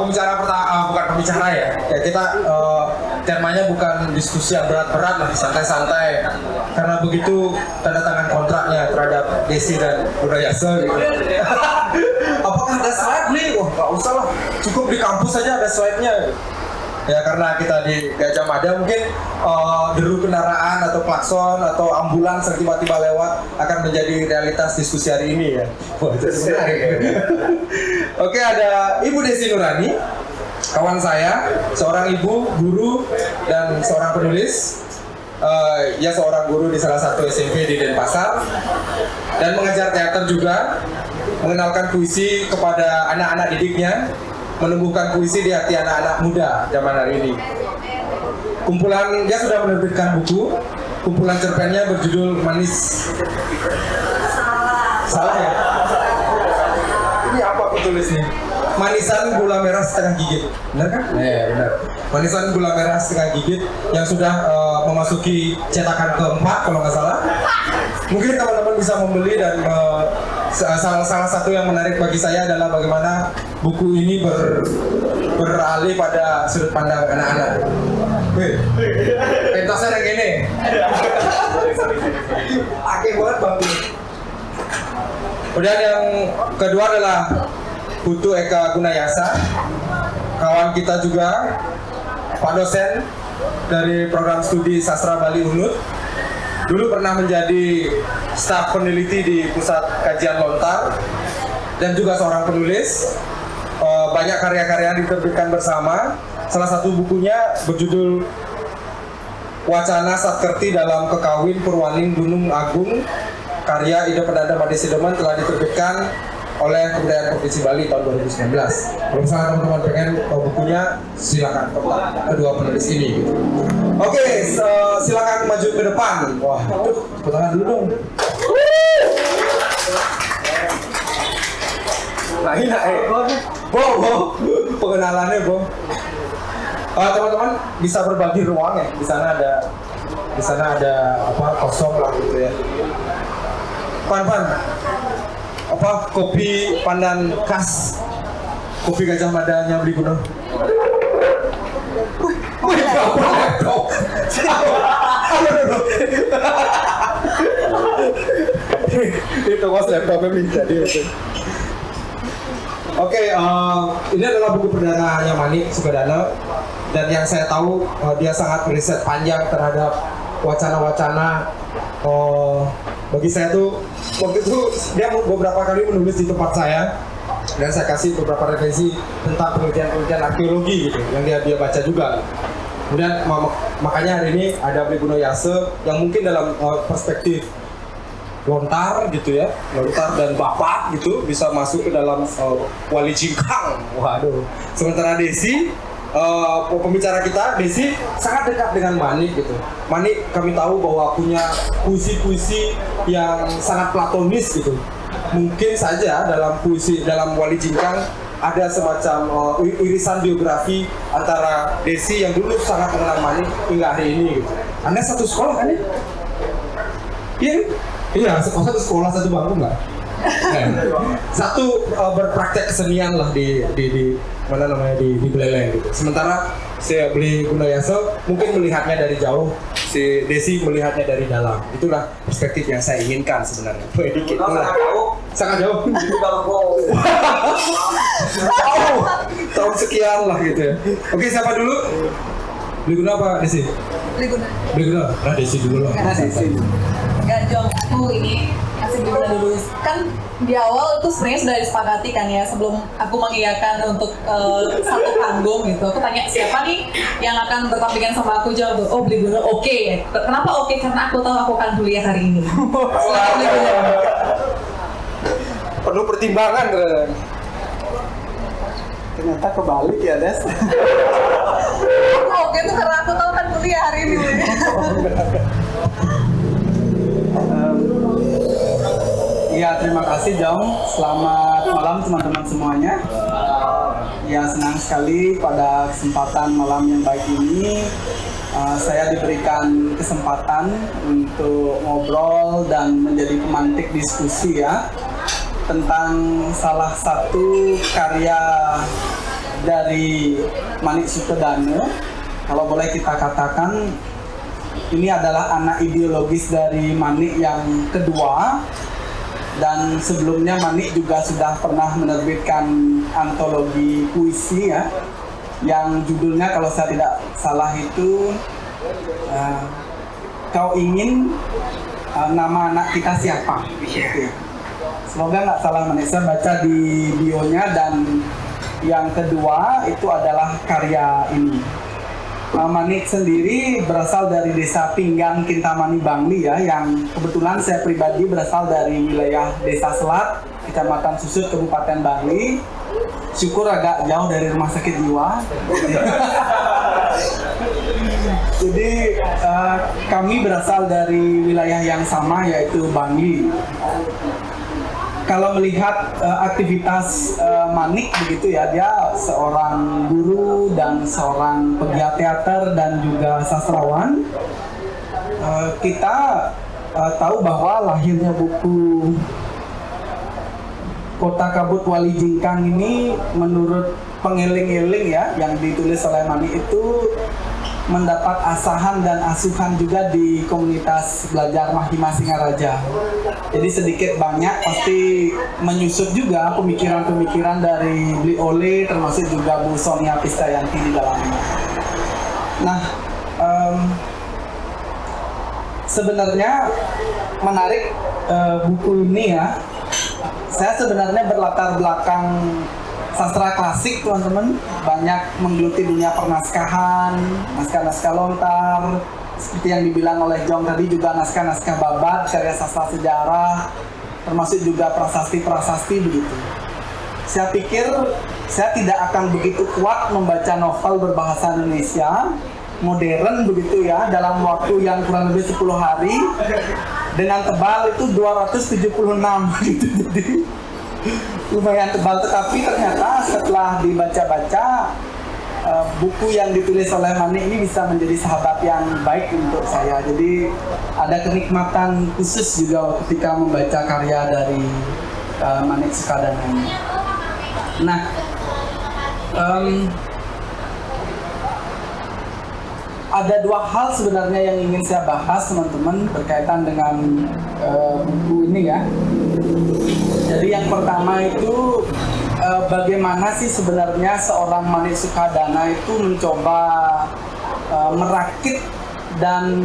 pembicara pertama, bukan pembicara ya. Ya kita temanya bukan diskusi yang berat-berat lah, santai-santai. Karena begitu tanda tangan kontraknya terhadap Desi dan Bunda Yasa gitu. Apakah ada slide nih? Wah nggak usah lah, cukup di kampus saja ada slide-nya. Ya karena kita di Gajah Mada mungkin deru kendaraan atau klakson atau ambulans yang tiba-tiba lewat akan menjadi realitas diskusi hari ini ya. Wah itu menarik ya. Oke, ada Ibu Desi Nurani, kawan saya, seorang ibu, guru, dan seorang penulis. Ia seorang guru di salah satu SMP di Denpasar dan mengajar teater juga, mengenalkan puisi kepada anak-anak didiknya, menumbuhkan puisi di hati anak-anak muda zaman hari ini. Kumpulan dia sudah menerbitkan buku. Kumpulan cerpennya berjudul Manis. Salah ya? Ini apa aku tulis nih? Manisan gula merah setengah gigit. Benar kan? Iya, benar. Manisan gula merah setengah gigit yang sudah memasuki cetakan keempat kalau nggak salah. Mungkin teman-teman bisa membeli dan salah satu yang menarik bagi saya adalah bagaimana buku ini beralih pada sudut pandang anak-anak. Pentasnya yang gini. Oke banget bang. Kemudian yang kedua adalah Putu Eka Gunayasa, kawan kita juga, Pak dosen dari program studi sastra Bali UNUD. Dulu pernah menjadi staf peneliti di Pusat Kajian Lontar dan juga seorang penulis. Banyak karya-karya yang diterbitkan bersama. Salah satu bukunya berjudul Wacana Satkerti dalam Kekawin Purwaning Gunung Agung, karya Ida Pendana Made Sideman, telah diterbitkan oleh Kebudayaan Provinsi Bali tahun 2019. Kalau misalnya teman-teman pengen bukunya, silakan kontak kedua penulis ini. Oke, silakan maju ke depan. Wah, tepuk tangan dulu dong. Nah ini Bo, pengenalannya Bo. Teman-teman bisa berbagi ruang ya. Di sana ada apa kosong lah gitu ya. Pan. Apa kopi pandan khas kopi Gajah Madanya beli gunung. Wih, laptop. Itu was laptopnya minta dia. Oke, ini adalah buku perdananya Manik Sugadana, dan yang saya tahu dia sangat riset panjang terhadap wacana-wacana. Bagi saya tuh waktu itu dia beberapa kali menulis di tempat saya dan saya kasih beberapa referensi tentang penelitian arkeologi gitu yang dia baca juga. Kemudian makanya hari ini ada Bli Gunayasa yang mungkin dalam perspektif lontar gitu ya, lontar dan bapak gitu bisa masuk ke dalam Wali Jingkang. Waduh. Sementara Desi, pembicara kita, Desi sangat dekat dengan Manik gitu. Manik kami tahu bahwa punya puisi-puisi yang sangat platonis gitu. Mungkin saja dalam Wali Jingkang ada semacam irisan biografi antara Desi yang dulu sangat mengenal Manik hingga hari ini gitu. Anda satu sekolah kan ya? Iya, satu sekolah satu bangku nggak? Satu berpraktek kesenian lah di mana namanya di Beleleng gitu. Sementara saya Bli Gunayasa mungkin melihatnya dari jauh, si Desi melihatnya dari dalam. Itulah perspektif yang saya inginkan sebenarnya. Dikit sangat jauh. Tahun sekian lah gitu ya. Oke, siapa dulu? Bli Guna apa Desi? Bli Guna. Nah Desi dulu lah. Gak jauh, aku ini kasih Bli Guna dulu. Kan di awal itu sebenarnya sudah disepakati kan ya, sebelum aku mengiyakan untuk satu panggung gitu. Aku tanya siapa nih yang akan bertandingan sama aku, jawab oh Bli Guna. Oke. Kenapa oke? Karena aku tahu aku akan kuliah hari ini. Selamat Bli Guna. Penuh pertimbangan kan. Ternyata kebalik ya Des. Oke itu karena aku tahu kan kuliah hari ini. Ya terima kasih Jom. Selamat malam teman-teman semuanya. Ya senang sekali pada kesempatan malam yang baik ini saya diberikan kesempatan untuk ngobrol dan menjadi pemantik diskusi ya tentang salah satu karya dari Manik Sukadana, kalau boleh kita katakan ini adalah anak ideologis dari Manik yang kedua. Dan sebelumnya Manik juga sudah pernah menerbitkan antologi puisi ya, yang judulnya kalau saya tidak salah itu Kau Ingin Nama Anak Kita Siapa. Semoga nggak salah Manik, saya baca di bionya. Dan yang kedua itu adalah karya ini. Manik sendiri berasal dari desa Pinggan, Kintamani, Bangli ya, yang kebetulan saya pribadi berasal dari wilayah Desa Selat, Kecamatan Susut, Kabupaten Bangli. Syukur agak jauh dari rumah sakit jiwa. Jadi kami berasal dari wilayah yang sama, yaitu Bangli. Kalau melihat aktivitas Manik begitu ya, dia seorang guru dan seorang pegiat teater dan juga sastrawan. Kita tahu bahwa lahirnya buku Kota Kabut Wali Jingkang ini menurut pengeling-eling ya yang ditulis oleh Manik itu mendapat asahan dan asuhan juga di komunitas belajar Mahima Singaraja. Jadi sedikit banyak pasti menyusup juga pemikiran-pemikiran dari Bli Ole, termasuk juga Bu Sonia Pistayanti di dalamnya. Nah, sebenarnya menarik buku ini ya. Saya sebenarnya berlatar belakang sastra klasik, teman-teman, banyak menggeluti dunia pernaskahan, naskah-naskah lontar, seperti yang dibilang oleh Jong tadi, juga naskah-naskah babat, karya sastra sejarah, termasuk juga prasasti-prasasti begitu. Saya pikir saya tidak akan begitu kuat membaca novel berbahasa Indonesia modern begitu ya, dalam waktu yang kurang lebih 10 hari, dengan tebal itu 276 gitu. Jadi lumayan tebal, tetapi ternyata setelah dibaca-baca buku yang ditulis oleh Manik ini bisa menjadi sahabat yang baik untuk saya. Jadi ada kenikmatan khusus juga ketika membaca karya dari Manik Sukadana ini. Nah, ada dua hal sebenarnya yang ingin saya bahas, teman-teman, berkaitan dengan buku ini ya. Jadi yang pertama itu bagaimana sih sebenarnya seorang Manik Sukadana itu mencoba merakit dan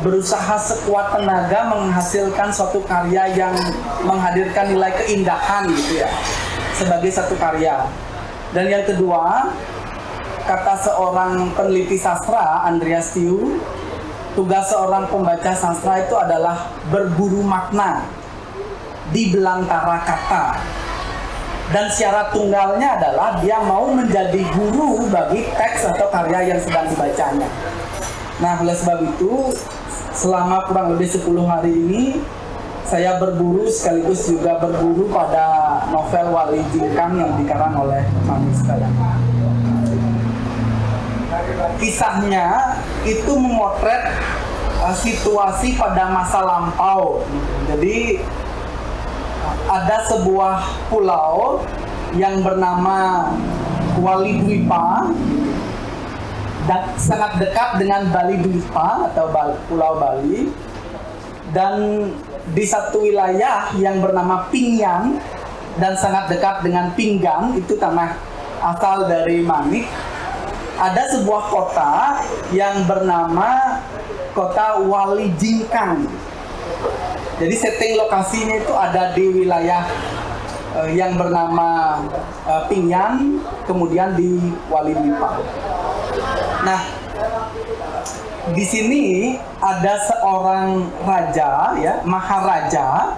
berusaha sekuat tenaga menghasilkan suatu karya yang menghadirkan nilai keindahan gitu ya, sebagai satu karya. Dan yang kedua, kata seorang peneliti sastra, Andreas Tiu, tugas seorang pembaca sastra itu adalah berburu makna di belantara kata. Dan syarat tunggalnya adalah dia mau menjadi guru bagi teks atau karya yang sedang dibacanya. Nah, oleh sebab itu, selama kurang lebih 10 hari ini, saya berburu sekaligus juga berburu pada novel Wali Jingkang yang dikarang oleh Manik Sukadana. Kisahnya itu memotret situasi pada masa lampau. Jadi ada sebuah pulau yang bernama Wali Dwipa dan sangat dekat dengan Bali Dwipa atau Pulau Bali, dan di satu wilayah yang bernama Pingyang dan sangat dekat dengan Pinggang, itu tanah asal dari Manik, ada sebuah kota yang bernama Kota Wali Jingkang. Jadi setting lokasinya itu ada di wilayah yang bernama Pingyan, kemudian di Wali Dwipa. Nah, di sini ada seorang raja ya, Maharaja.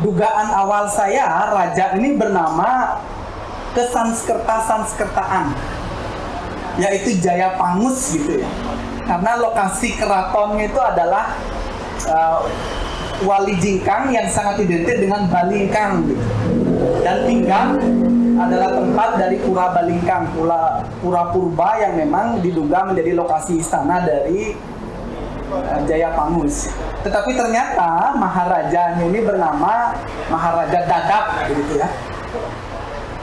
Dugaan awal saya, raja ini bernama Kesanskerta-Sanskertaan, yaitu Jayapangus gitu ya. Karena lokasi keratonnya itu adalah Wali Jingkang yang sangat identik dengan Balingkang gitu. Dan Pinggang adalah tempat dari Pura Balingkang, Pura Purba yang memang diduga menjadi lokasi istana dari Jayapangus. Tetapi ternyata Maharajanya ini bernama Maharaja Dadap gitu ya.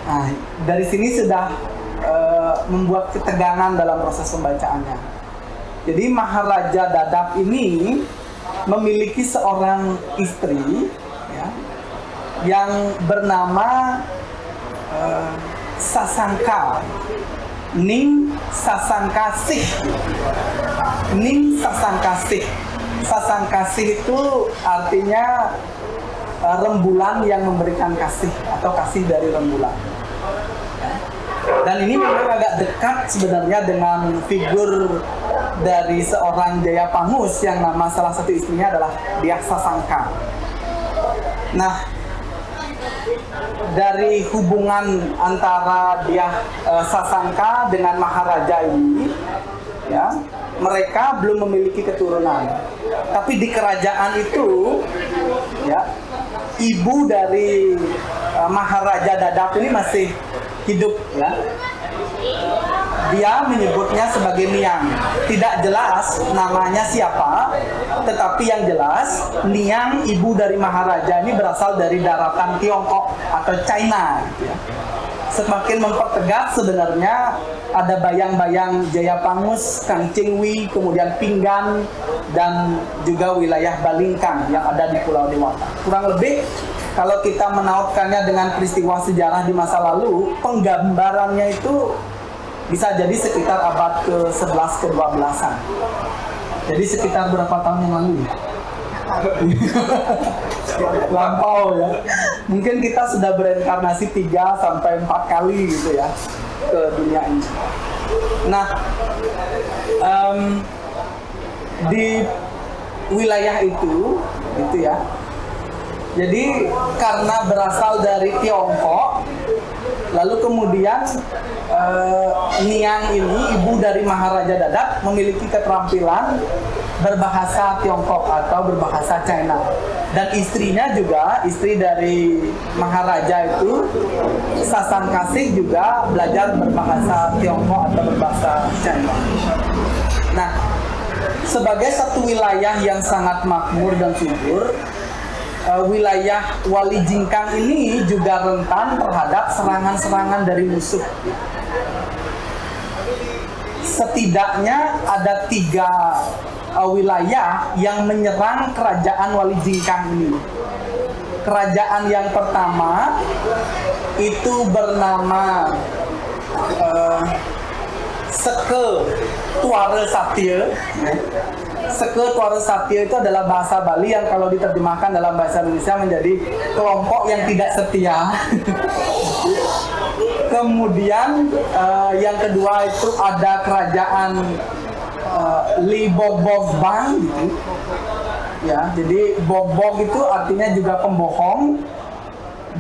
Nah, dari sini sudah membuat ketegangan dalam proses pembacaannya. Jadi Maharaja Dadap ini memiliki seorang istri ya, yang bernama Sasangka, Ning Sasangkasih. Ning Sasangkasih. Sasangkasih itu artinya rembulan yang memberikan kasih atau kasih dari rembulan. Dan ini memang agak dekat sebenarnya dengan figur dari seorang Jayapangus yang nama salah satu istrinya adalah Dyah Sasangka. Nah, dari hubungan antara Dyah Sasangka dengan Maharaja ini, ya, mereka belum memiliki keturunan. Tapi di kerajaan itu, ya, ibu dari Maharaja Dadap ini masih hidup, ya. Dia menyebutnya sebagai Niang. Tidak jelas namanya siapa, tetapi yang jelas Niang, ibu dari Maharaja ini berasal dari daratan Tiongkok atau China, gitu ya. Semakin mempertegas sebenarnya ada bayang-bayang Jayapangus, Kangcingwi, kemudian Pinggan, dan juga wilayah Balingkang yang ada di Pulau Dewata. Kurang lebih kalau kita menautkannya dengan peristiwa sejarah di masa lalu, penggambarannya itu bisa jadi sekitar abad ke-11 ke-12an. Jadi sekitar berapa tahun yang lalu? Lampau ya. Mungkin kita sudah bereinkarnasi 3 sampai 4 kali gitu ya ke dunia ini. Nah, di wilayah itu gitu ya. Jadi karena berasal dari Tiongkok, lalu kemudian Niang ini, ibu dari Maharaja Dadap, memiliki keterampilan berbahasa Tiongkok atau berbahasa China. Dan istrinya juga, istri dari Maharaja itu, Sasangkasih, juga belajar berbahasa Tiongkok atau berbahasa China. Nah, sebagai satu wilayah yang sangat makmur dan subur, wilayah Wali Jingkang ini juga rentan terhadap serangan-serangan dari musuh. Setidaknya ada 3 wilayah yang menyerang kerajaan Wali Jingkang ini. Kerajaan yang pertama itu bernama Seke Tuare Satya. Seke Tuare Satya itu adalah bahasa Bali yang kalau diterjemahkan dalam bahasa Indonesia menjadi kelompok yang tidak setia. Kemudian yang kedua itu ada kerajaan Li Bobog Bang gitu. Ya, jadi Bobog itu artinya juga pembohong.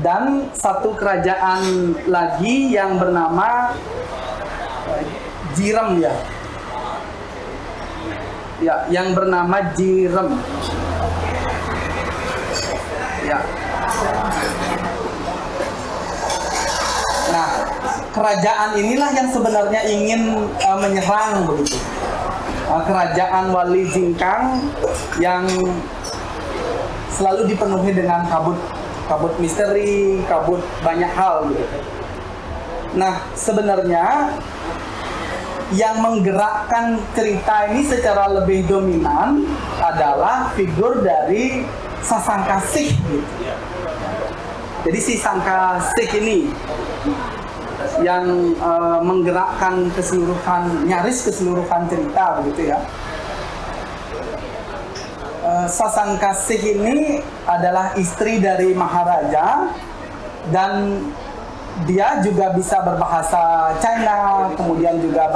Dan satu kerajaan lagi yang bernama Jirem ya. Ya, yang bernama Jirem. Ya. Nah, kerajaan inilah yang sebenarnya ingin menyerang begitu. Kerajaan Wali Jingkang yang selalu dipenuhi dengan kabut misteri, kabut banyak hal gitu. Nah, sebenarnya yang menggerakkan cerita ini secara lebih dominan adalah figur dari Sasangkasih gitu. Jadi si Sangkasih ini yang menggerakkan nyaris keseluruhan cerita begitu ya. Sasangkasih ini adalah istri dari Maharaja dan dia juga bisa berbahasa China, kemudian juga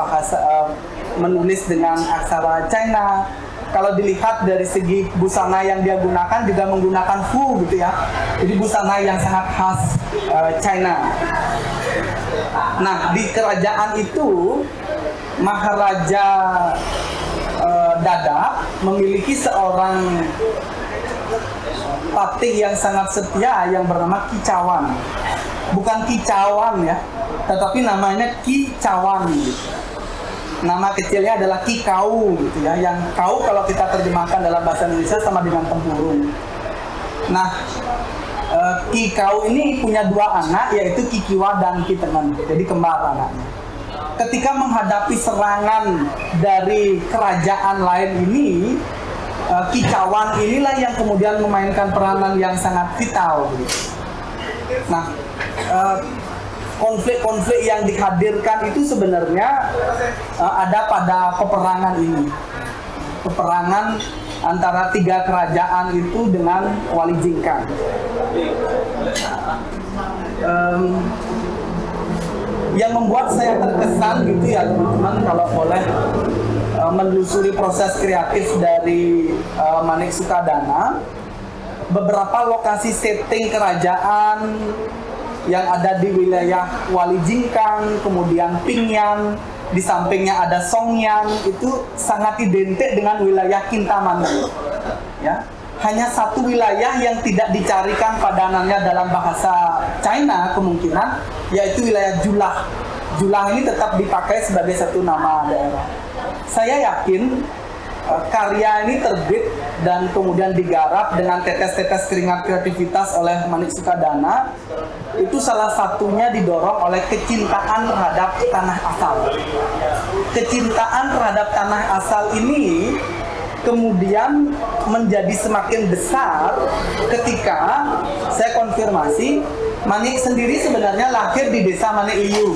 menulis dengan aksara China. Kalau dilihat dari segi busana yang dia gunakan juga menggunakan fu gitu ya. Jadi busana yang sangat khas China. Nah, di kerajaan itu Maharaja Dadap memiliki seorang patih yang sangat setia yang bernama Kicauan. Bukan Kicauan ya, tetapi namanya Kicauan gitu. Nama kecilnya adalah Kikau gitu ya. Yang kau kalau kita terjemahkan dalam bahasa Indonesia sama dengan tempurung. Nah, Kikau ini punya 2 anak, yaitu Kikiwa dan Kitengen. Jadi kembar anaknya. ketika menghadapi serangan dari kerajaan lain ini, kicauan inilah yang kemudian memainkan peranan yang sangat vital. Nah, konflik-konflik yang dihadirkan itu sebenarnya ada pada peperangan ini. Peperangan antara 3 kerajaan itu dengan Wali Jingkang. Yang membuat saya terkesan gitu ya teman-teman, kalau boleh menelusuri proses kreatif dari Manik Sukadana, beberapa lokasi setting kerajaan yang ada di wilayah Wali Jingkang, kemudian Pingyan, di sampingnya ada Songyan, itu sangat identik dengan wilayah Kintamani. Ya, hanya satu wilayah yang tidak dicarikan padanannya dalam bahasa China kemungkinan, yaitu wilayah Julah. Julah ini tetap dipakai sebagai satu nama daerah. Saya yakin karya ini terbit dan kemudian digarap dengan tetes-tetes keringat kreativitas oleh Manik Sukadana, itu salah satunya didorong oleh kecintaan terhadap tanah asal. Kecintaan terhadap tanah asal ini kemudian menjadi semakin besar ketika saya konfirmasi, Manik sendiri sebenarnya lahir di desa Manik Iyu,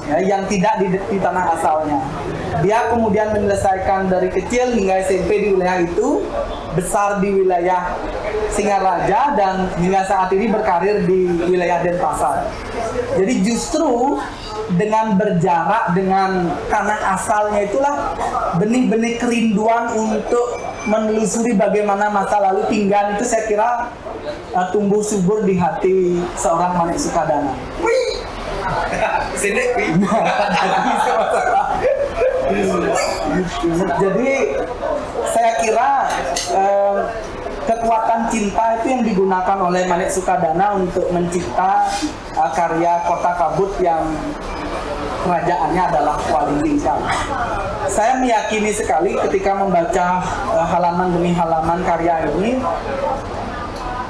ya, yang tidak di tanah asalnya. Dia kemudian menyelesaikan dari kecil hingga SMP di wilayah itu, besar di wilayah Singaraja, dan hingga saat ini berkarir di wilayah Denpasar. Jadi justru dengan berjarak dengan tanah asalnya itulah benih-benih kerinduan untuk menelusuri bagaimana masa lalu Pinggan itu saya kira tumbuh subur di hati seorang Manik Sukadana. Jadi saya kira kekuatan cinta itu yang digunakan oleh Manik Sukadana untuk mencipta karya Kota Kabut yang kerajaannya adalah Wali Jingkang. Saya meyakini sekali ketika membaca halaman demi halaman karya ini,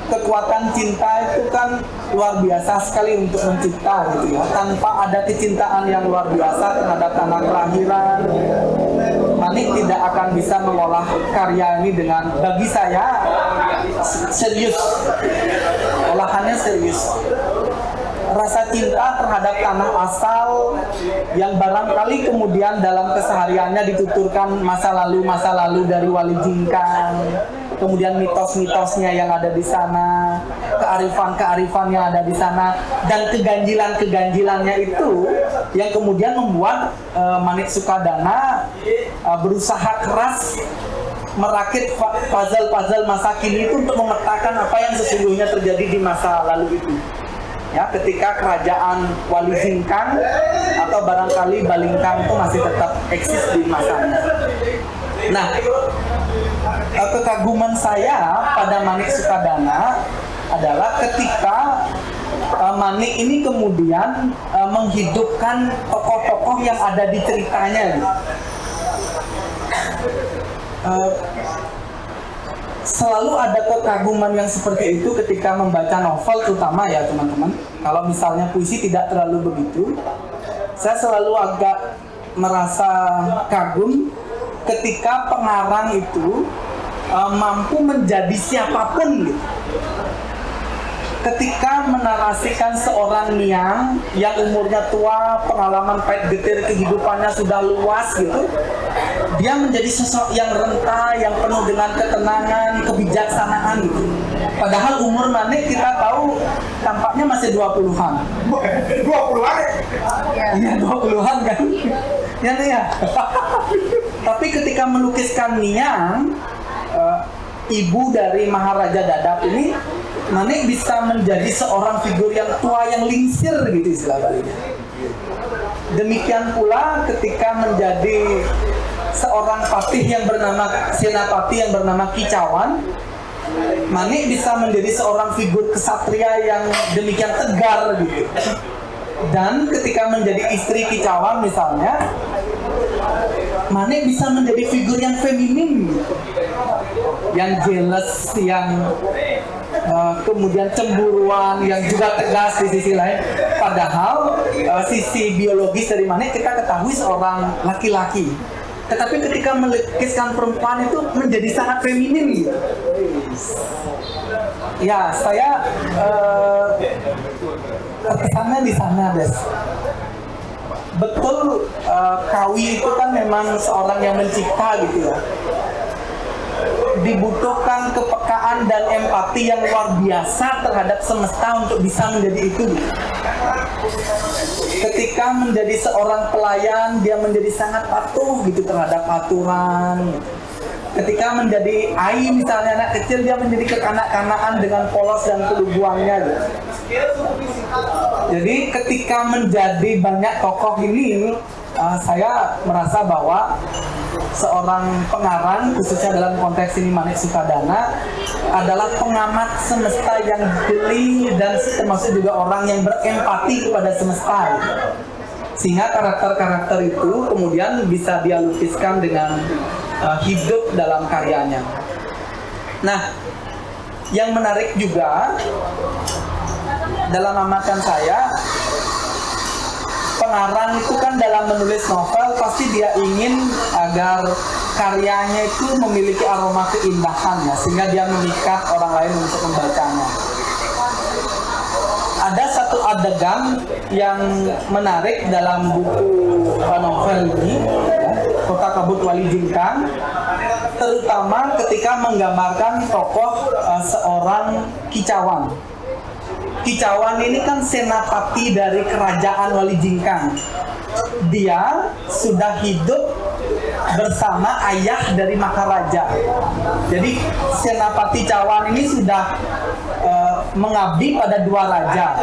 kekuatan cinta itu kan luar biasa sekali untuk mencipta gitu ya. Tanpa ada kecintaan yang luar biasa terhadap tanah kelahiran, Manik tidak akan bisa mengolah karya ini dengan, bagi saya, serius. Olahannya serius. Rasa cinta terhadap tanah asal yang barangkali kemudian dalam kesehariannya dituturkan masa lalu dari Wali Jingkang, kemudian mitos-mitosnya yang ada di sana, kearifan-kearifan yang ada di sana, dan keganjilan-keganjilannya itu yang kemudian membuat Manik Sukadana berusaha keras merakit puzzle-puzzle masa kini itu untuk memetakan apa yang sesungguhnya terjadi di masa lalu itu. Ya, ketika kerajaan Wali Jingkang atau barangkali Balingkang itu masih tetap eksis di masanya. Nah, kekaguman saya pada Manik Sukadana adalah ketika Manik ini kemudian menghidupkan tokoh-tokoh yang ada di ceritanya. Selalu ada kekaguman yang seperti itu ketika membaca novel, terutama ya teman-teman. Kalau misalnya puisi tidak terlalu begitu, saya selalu agak merasa kagum ketika pengarang itu mampu menjadi siapapun gitu. Ketika menarasikan seorang Niang yang umurnya tua, pengalaman pahit getir kehidupannya sudah luas gitu, dia menjadi sosok yang renta, yang penuh dengan ketenangan, kebijaksanaan gitu. Padahal umur Manik kita tahu tampaknya masih 20-an. 20-an? Iya, 20-an kan? Ya. Tapi ketika melukiskan Niang, ibu dari Maharaja Dadap ini, Manik bisa menjadi seorang figur yang tua, yang lingsir gitu istilah Balinya. Demikian pula ketika menjadi seorang patih yang bernama Senapati yang bernama Kicauan, Manik bisa menjadi seorang figur kesatria yang demikian tegar gitu. Dan ketika menjadi istri Kicauan misalnya, Manik bisa menjadi figur yang feminim gitu. Yang jealous, yang kemudian cemburuan yang juga tegas di sisi lain. Padahal sisi biologis dari Manik kita ketahui seorang laki-laki. Tetapi ketika melukiskan perempuan itu menjadi sangat feminin gitu. Ya, saya terkesannya di sana, Des. Betul, Kawi itu kan memang seorang yang mencipta gitu ya. Dibutuhkan kepekaan dan empati yang luar biasa terhadap semesta untuk bisa menjadi itu. Ketika menjadi seorang pelayan, dia menjadi sangat patuh gitu terhadap aturan. Ketika menjadi Ai misalnya anak kecil, dia menjadi kekanak-kanakan dengan polos dan keluguannya gitu. Jadi ketika menjadi banyak tokoh ini, saya merasa bahwa seorang pengarang, khususnya dalam konteks ini Manik Sukadana, adalah pengamat semesta yang jeli dan termasuk juga orang yang berempati kepada semesta. Sehingga karakter-karakter itu kemudian bisa dia lukiskan dengan hidup dalam karyanya. Nah, yang menarik juga dalam amatan saya, pengarang itu kan dalam menulis novel pasti dia ingin agar karyanya itu memiliki aroma keindahan ya, sehingga dia memikat orang lain untuk membacanya. Ada satu adegan yang menarik dalam buku novel ini, ya, Kota Kabut Wali Jingkang, terutama ketika menggambarkan tokoh seorang kicauan. Kicauan ini kan senapati dari kerajaan Wali Jingkang. Dia sudah hidup bersama ayah dari Maharaja. Jadi senapati Cawan ini sudah mengabdi pada dua raja.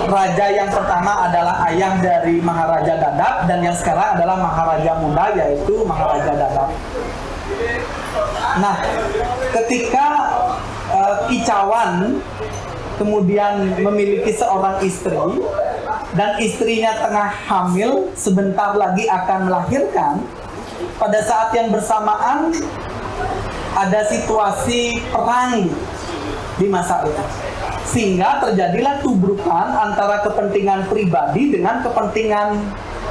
Raja yang pertama adalah ayah dari Maharaja Dadap, dan yang sekarang adalah Maharaja muda, yaitu Maharaja Dadap. Nah, ketika Kicauan kemudian memiliki seorang istri, dan istrinya tengah hamil, sebentar lagi akan melahirkan, pada saat yang bersamaan ada situasi perang di masa itu, sehingga terjadilah tubrukan antara kepentingan pribadi dengan kepentingan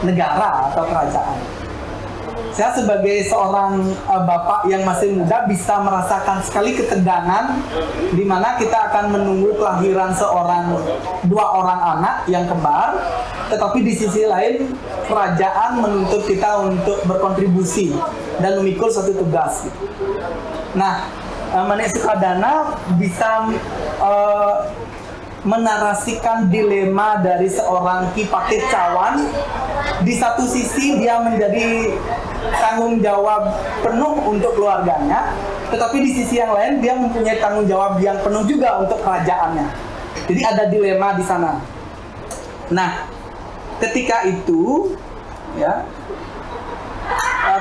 negara atau kerajaan. Saya sebagai seorang bapak yang masih muda bisa merasakan sekali ketegangan di mana kita akan menunggu kelahiran dua orang anak yang kembar, tetapi di sisi lain kerajaan menuntut kita untuk berkontribusi dan memikul satu tugas. Nah, Manik Sukadana bisa menarasikan dilema dari seorang Ki Pakih Cawan. Di satu sisi dia menjadi tanggung jawab penuh untuk keluarganya, tetapi di sisi yang lain dia mempunyai tanggung jawab yang penuh juga untuk kerajaannya. Jadi ada dilema di sana. Nah, ketika itu ya,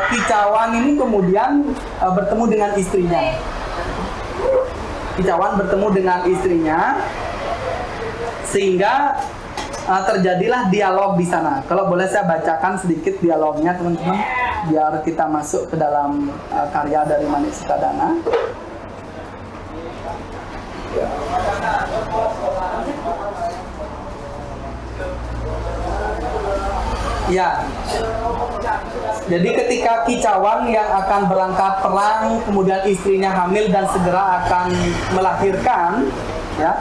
Ki Cawan ini kemudian bertemu dengan istrinya. Ki Cawan bertemu dengan istrinya, sehingga terjadilah dialog di sana. Kalau boleh saya bacakan sedikit dialognya, teman-teman, biar kita masuk ke dalam karya dari Manik Sukadana. Ya, jadi ketika Kicauan yang akan berangkat perang, kemudian istrinya hamil dan segera akan melahirkan, ya,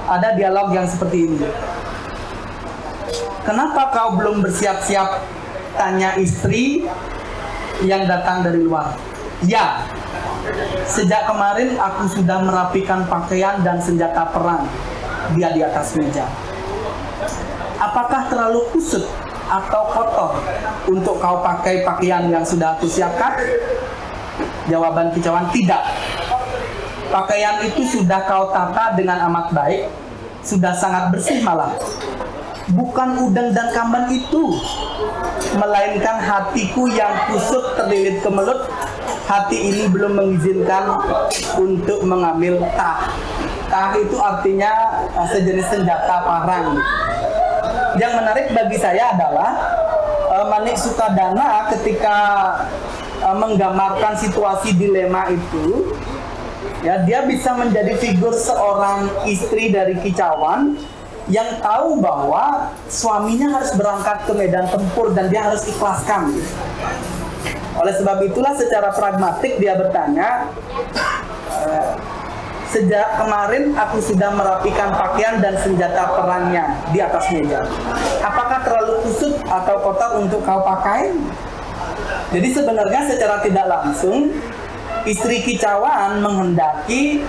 ada dialog yang seperti ini. Kenapa kau belum bersiap-siap? Tanya istri yang datang dari luar. Ya, sejak kemarin aku sudah merapikan pakaian dan senjata perang. Dia di atas meja. Apakah terlalu kusut atau kotor untuk kau pakai pakaian yang sudah aku siapkan? Jawaban Kicauan, tidak. Pakaian itu sudah kau tata dengan amat baik, sudah sangat bersih malah. Bukan udang dan kamban itu, melainkan hatiku yang kusut terlilit kemelut. Hati ini belum mengizinkan untuk mengambil tah. Tah itu artinya sejenis senjata parang. Yang menarik bagi saya adalah Manik Sukadana ketika menggambarkan situasi dilema itu, Ya, dia bisa menjadi figur seorang istri dari kicauan yang tahu bahwa suaminya harus berangkat ke medan tempur dan dia harus ikhlaskan. Oleh sebab itulah secara pragmatik dia bertanya, sejak kemarin aku sudah merapikan pakaian dan senjata perangnya di atas meja. Apakah terlalu kusut atau kotor untuk kau pakai? Jadi sebenarnya secara tidak langsung istri kicauan menghendaki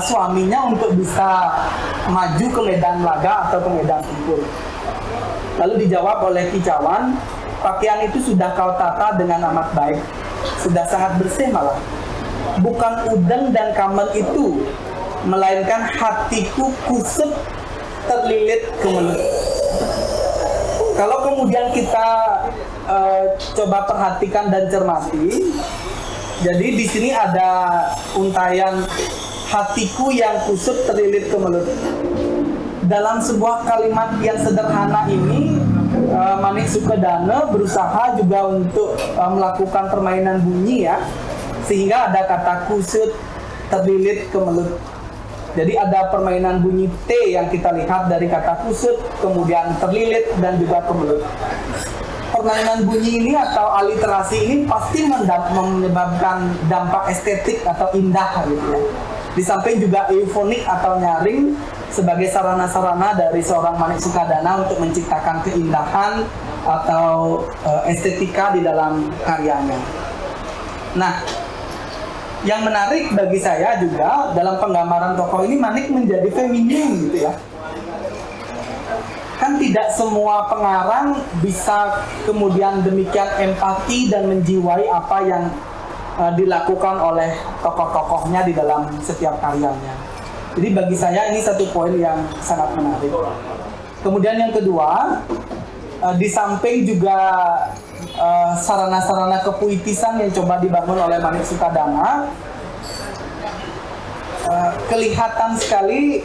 suaminya untuk bisa maju ke medan laga atau ke medan tempur. Lalu dijawab oleh kicauan, pakaian itu sudah kau tata dengan amat baik, sudah sangat bersih malah. Bukan udeng dan kamar itu, melainkan hatiku kusut terlilit kemelut. Kalau kemudian kita coba perhatikan dan cermati, jadi di sini ada untayan hatiku yang kusut terlilit kemelut. Dalam sebuah kalimat yang sederhana ini, Manik Sukadana berusaha juga untuk melakukan permainan bunyi ya, sehingga ada kata kusut terlilit kemelut. Jadi ada permainan bunyi T yang kita lihat dari kata kusut, kemudian terlilit dan juga kemelut. Permainan bunyi ini atau aliterasi ini pasti menyebabkan dampak estetik atau indah gitu ya. Di samping juga eufonik atau nyaring sebagai sarana-sarana dari seorang Manik Sukadana untuk menciptakan keindahan atau estetika di dalam karyanya. Nah, yang menarik bagi saya juga dalam penggambaran tokoh ini Manik menjadi feminim gitu ya. Kan tidak semua pengarang bisa kemudian demikian empati dan menjiwai apa yang dilakukan oleh tokoh-tokohnya di dalam setiap karyanya. Jadi bagi saya ini satu poin yang sangat menarik. Kemudian yang kedua, di samping juga sarana-sarana kepuitisan yang coba dibangun oleh Manik Sukadana, kelihatan sekali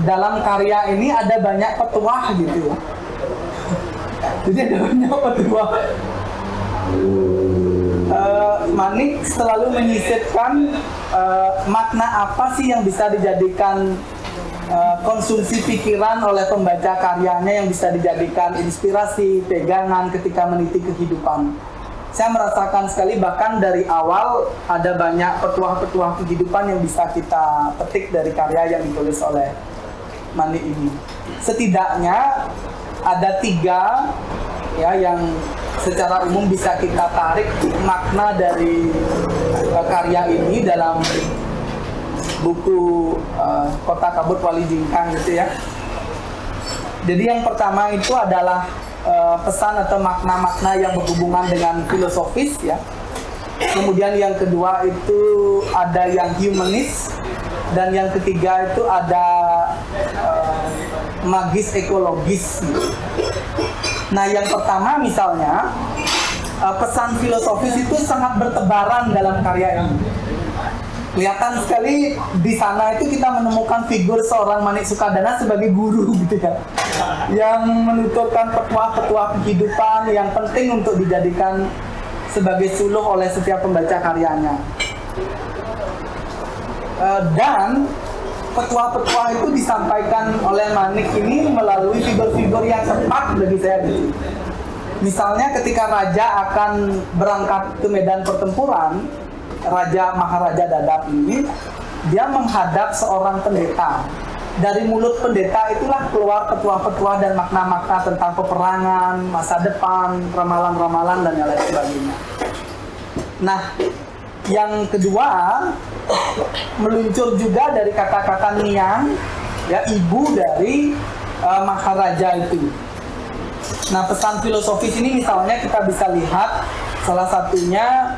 dalam karya ini ada banyak petuah gitu ya. Jadi ada banyak petuah. Manik selalu menyisipkan makna apa sih yang bisa dijadikan konsumsi pikiran oleh pembaca karyanya, yang bisa dijadikan inspirasi, pegangan ketika meniti kehidupan. Saya merasakan sekali bahkan dari awal ada banyak petuah-petuah kehidupan yang bisa kita petik dari karya yang ditulis oleh Manik ini. Setidaknya ada 3 ya yang secara umum bisa kita tarik makna dari karya ini dalam buku Kota Kabut Wali Jingkang gitu ya. Jadi yang pertama itu adalah pesan atau makna-makna yang berhubungan dengan filosofis ya. Kemudian yang kedua itu ada yang humanis, dan yang ketiga itu ada magis ekologis. Nah, yang pertama misalnya pesan filosofis itu sangat bertebaran dalam karya ini. Kelihatan sekali di sana itu kita menemukan figur seorang Manik Sukadana sebagai guru gitu ya, yang menuturkan petuah-petuah kehidupan yang penting untuk dijadikan sebagai suluh oleh setiap pembaca karyanya. Dan petuah-petuah itu disampaikan oleh Manik ini melalui figur-figur yang tepat bagi saya gitu. Misalnya ketika raja akan berangkat ke medan pertempuran, Raja Maharaja Dadap ini dia menghadap seorang pendeta. Dari mulut pendeta itulah keluar petuah-petuah dan makna-makna tentang peperangan, masa depan, ramalan-ramalan dan yang lain sebagainya. Nah, yang kedua meluncur juga dari kata-kata Niang, ya, ibu dari Maharaja itu. Nah, pesan filosofis ini misalnya kita bisa lihat salah satunya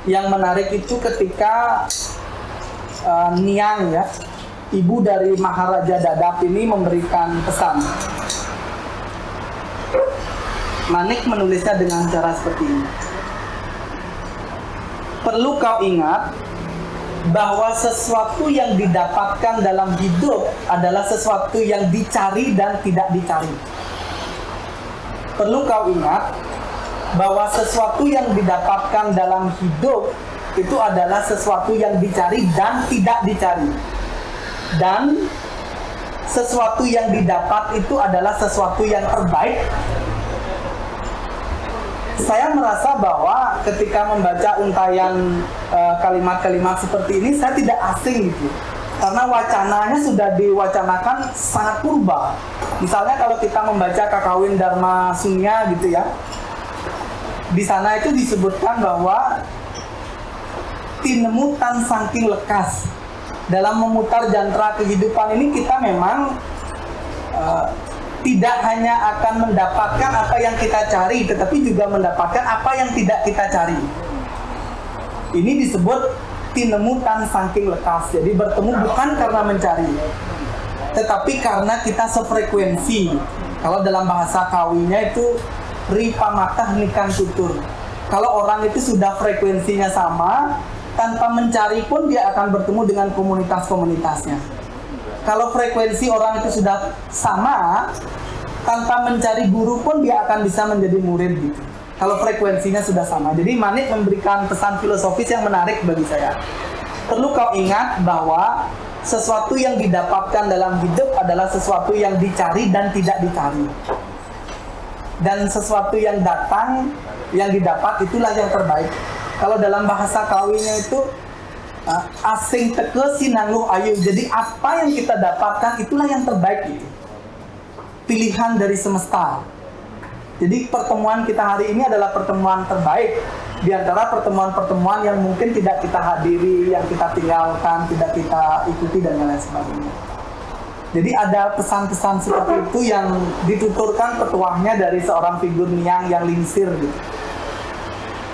yang menarik itu ketika Niang ya, ibu dari Maharaja Dadap ini memberikan pesan. Manik menulisnya dengan cara seperti ini. Perlu kau ingat bahwa sesuatu yang didapatkan dalam hidup adalah sesuatu yang dicari dan tidak dicari. Perlu kau ingat bahwa sesuatu yang didapatkan dalam hidup itu adalah sesuatu yang dicari dan tidak dicari. Dan sesuatu yang didapat itu adalah sesuatu yang terbaik. Saya merasa bahwa ketika membaca untayan kalimat-kalimat seperti ini, saya tidak asing gitu. Karena wacananya sudah diwacanakan sangat purba. Misalnya kalau kita membaca Kakawin Dharma Sunya gitu ya, di sana itu disebutkan bahwa tinemu tan saking lekas. Dalam memutar jantera kehidupan ini kita memang tidak hanya akan mendapatkan apa yang kita cari, tetapi juga mendapatkan apa yang tidak kita cari. Ini disebut tinemu tan saking lekas. Jadi bertemu bukan karena mencari, tetapi karena kita sefrekuensi. Kalau dalam bahasa kawinya itu ripamatah nikan tutur. Kalau orang itu sudah frekuensinya sama, tanpa mencari pun dia akan bertemu dengan komunitas-komunitasnya. Kalau frekuensi orang itu sudah sama, tanpa mencari guru pun dia akan bisa menjadi murid gitu. Kalau frekuensinya sudah sama. Jadi Manik memberikan pesan filosofis yang menarik bagi saya. Perlu kau ingat bahwa sesuatu yang didapatkan dalam hidup adalah sesuatu yang dicari dan tidak dicari. Dan sesuatu yang datang, yang didapat itulah yang terbaik. Kalau dalam bahasa kawinya itu asing teke sinangguh ayu. Jadi apa yang kita dapatkan itulah yang terbaik gitu. Pilihan dari semesta. Jadi pertemuan kita hari ini adalah pertemuan terbaik di antara pertemuan-pertemuan yang mungkin tidak kita hadiri, yang kita tinggalkan, tidak kita ikuti dan lain sebagainya. Jadi ada pesan-pesan seperti itu yang dituturkan petuahnya dari seorang figur niang yang lingsir gitu.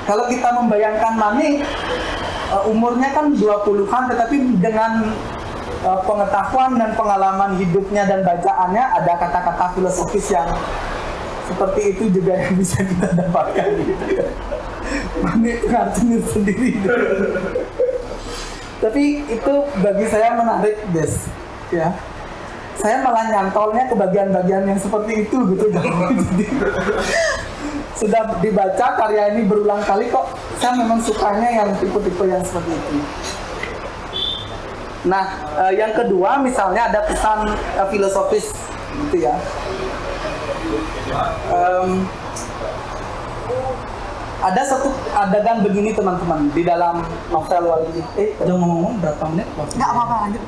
Kalau kita membayangkan Manik, umurnya kan 20-an, tetapi dengan pengetahuan dan pengalaman hidupnya dan bacaannya ada kata-kata filosofis yang seperti itu juga yang bisa kita dapatkan gitu. Manik ngartinya sendiri gitu. Tapi itu bagi saya menarik, Des, ya. Saya malah nyantolnya ke bagian-bagian yang seperti itu gitu. Jadi sudah dibaca karya ini berulang kali kok saya memang sukanya yang tipe-tipe yang seperti itu. Nah, yang kedua misalnya ada pesan filosofis gitu ya. Ada satu adegan begini teman-teman di dalam novel Wali. Jangan ngomong berapa menit? Nggak apa-apa, lanjut.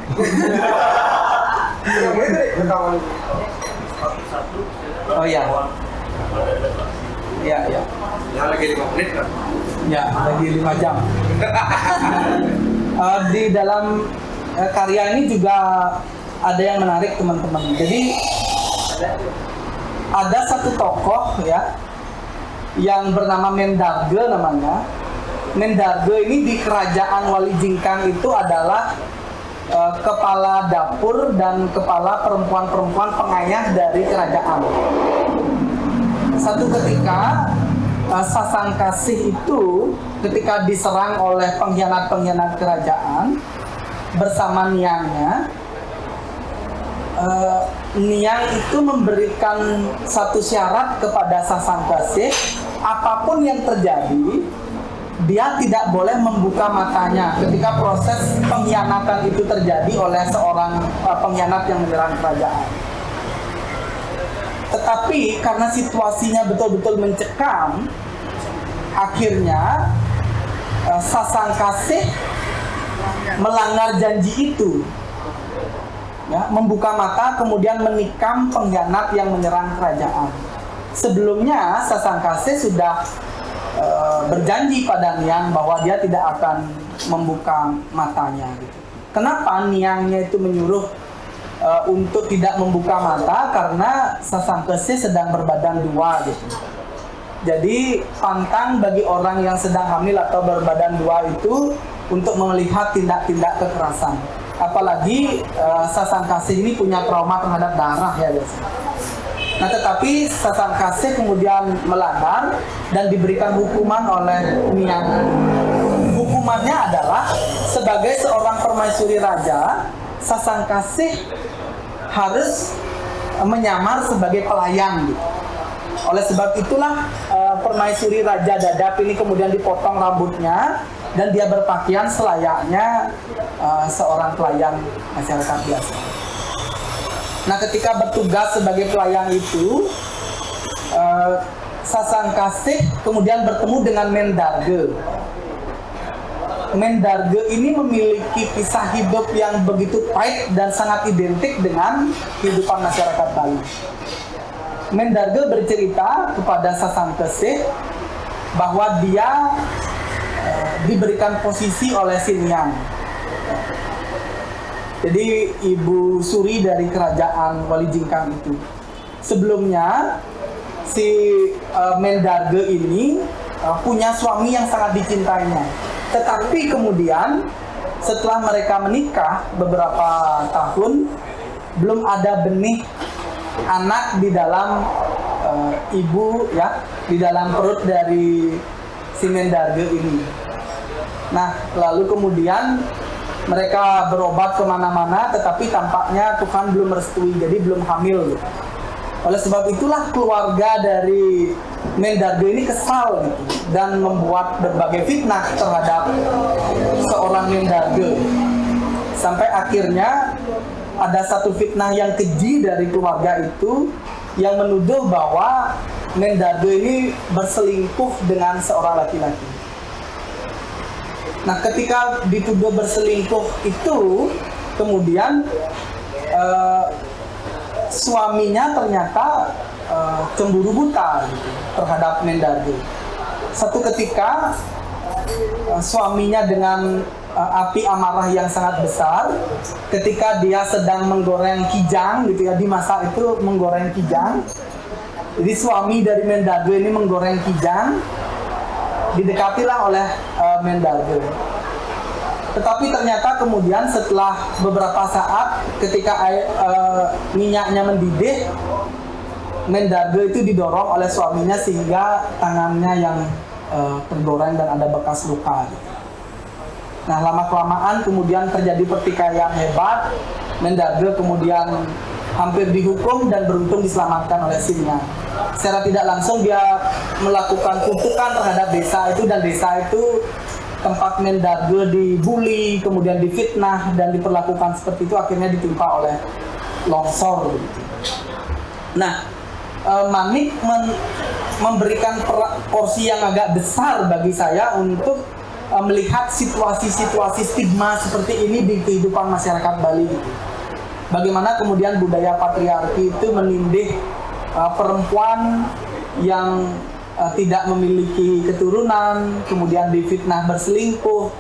Oh iya. Iya, iya. Ya lagi 5 menit kan? Ya, lagi 5 jam. Di dalam karya ini juga ada yang menarik teman-teman. Jadi ada satu tokoh ya yang bernama Mendarge namanya. Mendarge ini di kerajaan Wali Jingkang itu adalah kepala dapur dan kepala perempuan-perempuan pengayah dari kerajaan. Satu ketika Sasangkasih itu ketika diserang oleh pengkhianat-pengkhianat kerajaan bersama niangnya, niang itu memberikan satu syarat kepada Sasangkasih, apapun yang terjadi dia tidak boleh membuka matanya ketika proses pengkhianatan itu terjadi oleh seorang pengkhianat yang menyerang kerajaan. Tetapi karena situasinya betul-betul mencekam, akhirnya Sasangkasih melanggar janji itu, ya, membuka mata kemudian menikam pengkhianat yang menyerang kerajaan. Sebelumnya Sasangkasih sudah berjanji pada Niang bahwa dia tidak akan membuka matanya gitu. Kenapa Niangnya itu menyuruh untuk tidak membuka mata? Karena Sasangkasih sedang berbadan dua gitu. Jadi pantang bagi orang yang sedang hamil atau berbadan dua itu untuk melihat tindak-tindak kekerasan. Apalagi Sasangkasih ini punya trauma terhadap darah ya guys. Nah tetapi Sasangkasih kemudian melanggar dan diberikan hukuman oleh Niang. Hukumannya adalah sebagai seorang permaisuri raja, Sasangkasih harus menyamar sebagai pelayan gitu. Oleh sebab itulah permaisuri Raja Dadap ini kemudian dipotong rambutnya, dan dia berpakaian selayaknya seorang pelayan masyarakat biasa. Nah, ketika bertugas sebagai pelayan itu, Sasangkasih kemudian bertemu dengan Mendarge. Mendarge ini memiliki kisah hidup yang begitu pahit dan sangat identik dengan kehidupan masyarakat Bali. Mendarge bercerita kepada Sasangkasih bahwa dia diberikan posisi oleh Sinyang. Jadi Ibu Suri dari kerajaan Wali Jingkang itu. Sebelumnya si Mendarge ini punya suami yang sangat dicintainya. Tetapi kemudian setelah mereka menikah beberapa tahun, belum ada benih anak di dalam ibu ya, di dalam perut dari si Mendarge ini. Nah, lalu kemudian mereka berobat kemana-mana, tetapi tampaknya Tuhan belum merestui, jadi belum hamil. Oleh sebab itulah keluarga dari Mendarge ini kesal gitu, dan membuat berbagai fitnah terhadap seorang Mendarge. Sampai akhirnya ada satu fitnah yang keji dari keluarga itu yang menuduh bahwa Mendarge ini berselingkuh dengan seorang laki-laki. Nah, ketika dituduh berselingkuh itu, kemudian suaminya ternyata cemburu buta gitu, terhadap Mendarge. Satu ketika suaminya dengan api amarah yang sangat besar, ketika dia sedang menggoreng kijang gitu ya, di masa itu menggoreng kijang. Jadi suami dari Mendarge ini menggoreng kijang, didekatilah oleh Mendarge. Tetapi ternyata kemudian setelah beberapa saat ketika minyaknya mendidih, Mendarge itu didorong oleh suaminya sehingga tangannya yang tergoreng dan ada bekas luka. Nah, lama-kelamaan kemudian terjadi pertikaian hebat. Mendarge kemudian hampir dihukum dan beruntung diselamatkan oleh Sinyang. Secara tidak langsung dia melakukan kutukan terhadap desa itu, dan desa itu tempat Mendarge dibully, kemudian difitnah dan diperlakukan seperti itu, akhirnya ditimpa oleh longsor begitu. Nah, Manik memberikan porsi yang agak besar bagi saya untuk melihat situasi-situasi stigma seperti ini di kehidupan masyarakat Bali gitu. Bagaimana kemudian budaya patriarki itu menindih perempuan yang tidak memiliki keturunan, kemudian difitnah berselingkuh,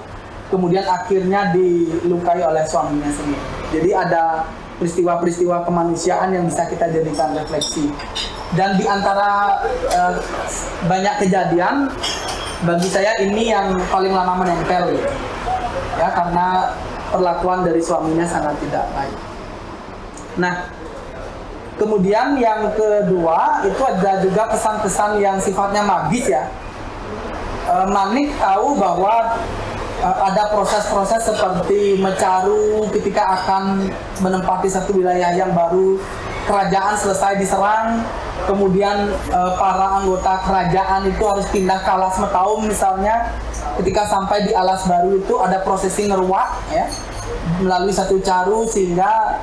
kemudian akhirnya dilukai oleh suaminya sendiri. Jadi ada peristiwa-peristiwa kemanusiaan yang bisa kita jadikan refleksi. Dan di antara banyak kejadian, bagi saya ini yang paling lama menempel gitu. Ya, karena perlakuan dari suaminya sangat tidak baik. Nah, kemudian yang kedua itu ada juga pesan-pesan yang sifatnya magis ya. Manik tahu bahwa ada proses-proses seperti Mecaru ketika akan menempati satu wilayah yang baru, kerajaan selesai diserang, kemudian para anggota kerajaan itu harus pindah ke Alas Metaum misalnya. Ketika sampai di Alas Baru itu ada prosesi ngeruak ya, melalui satu caru sehingga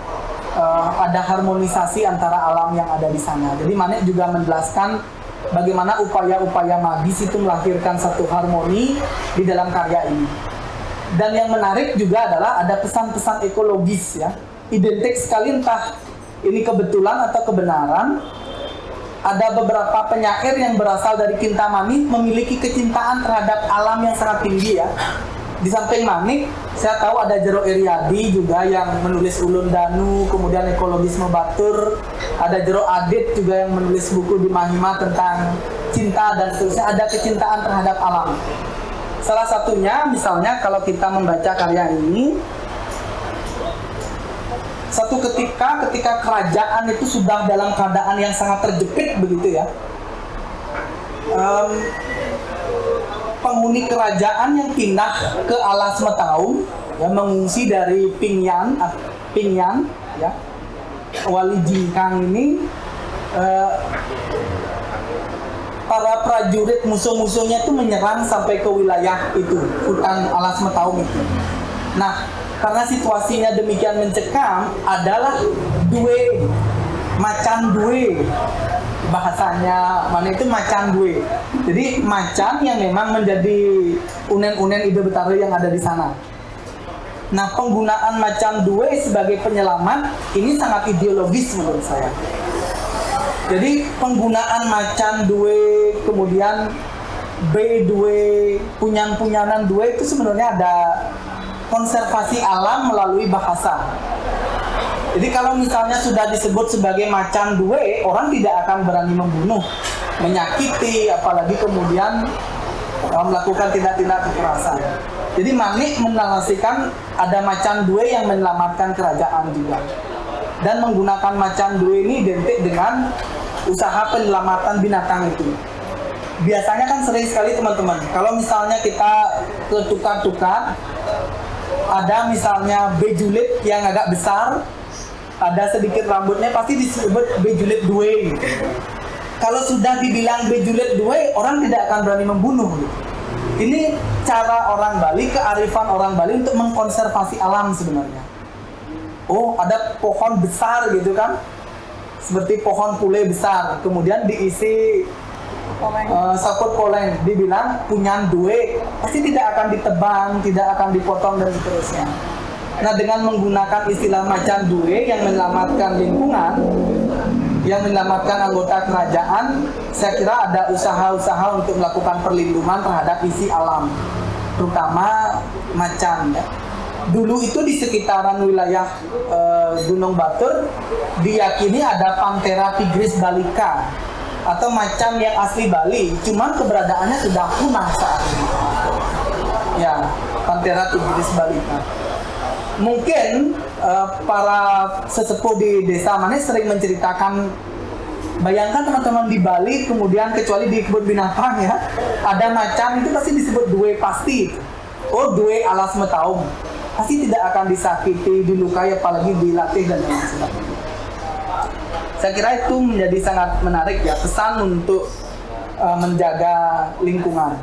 ada harmonisasi antara alam yang ada di sana. Jadi Manik juga menjelaskan bagaimana upaya-upaya magis itu melahirkan satu harmoni di dalam karya ini. Dan yang menarik juga adalah ada pesan-pesan ekologis ya. Identik sekali, entah ini kebetulan atau kebenaran. Ada beberapa penyair yang berasal dari Kintamani memiliki kecintaan terhadap alam yang sangat tinggi ya. Di samping Manik, saya tahu ada Jero Iriadi juga yang menulis Ulun Danu, kemudian ekologisme Batur. Ada Jero Adit juga yang menulis buku di Mahima tentang cinta dan seterusnya. Ada kecintaan terhadap alam. Salah satunya misalnya kalau kita membaca karya ini, satu ketika kerajaan itu sudah dalam keadaan yang sangat terjepit begitu ya. Penghuni kerajaan yang pindah ke Alas Metaum ya, mengungsi dari Pingyan ya, Wali Jingkang ini para prajurit musuh-musuhnya itu menyerang sampai ke wilayah itu, hutan Alas Metaung itu. Nah, karena situasinya demikian mencekam, adalah macan due, bahasanya mana itu macan due. Jadi macan yang memang menjadi unen-unen Ide Betara yang ada di sana. Nah, penggunaan macan due sebagai penyelamat ini sangat ideologis menurut saya. Jadi penggunaan macan due, kemudian B due, punyan-punyanan due itu sebenarnya ada konservasi alam melalui bahasa. Jadi kalau misalnya sudah disebut sebagai macan due, orang tidak akan berani membunuh, menyakiti, apalagi kemudian melakukan tindak-tindak kekerasan. Jadi Manik menarasikan ada macan due yang menyelamatkan kerajaan juga. Dan menggunakan macan due ini identik dengan usaha penyelamatan binatang itu. Biasanya kan sering sekali teman-teman, kalau misalnya kita tukar-tukar, ada misalnya bejulit yang agak besar, ada sedikit rambutnya, pasti disebut bejulit due gitu. Kalau sudah dibilang bejulit due, orang tidak akan berani membunuh gitu. Ini cara orang Bali, kearifan orang Bali untuk mengkonservasi alam sebenarnya. Oh, ada pohon besar gitu kan, seperti pohon pule besar, kemudian diisi saput poleng, dibilang punyan due, pasti tidak akan ditebang, tidak akan dipotong dan seterusnya. Nah, dengan menggunakan istilah macan due yang menyelamatkan lingkungan, yang menyelamatkan anggota kerajaan, saya kira ada usaha-usaha untuk melakukan perlindungan terhadap isi alam, terutama macan ya. Dulu itu di sekitaran wilayah Gunung Batur diyakini ada Panthera tigris balica atau macan yang asli Bali, cuman keberadaannya sudah punah saat ini. Ya, Panthera tigris balica. Mungkin para sesepuh di desa mana sering menceritakan, bayangkan teman-teman di Bali, kemudian kecuali di kebun binatang ya, ada macan itu pasti disebut due pasti. Oh, due Alas Metaung. Pasti tidak akan disakiti, dilukai, apalagi dilatih dan lain sebagainya. Saya kira itu menjadi sangat menarik ya, pesan untuk menjaga lingkungan.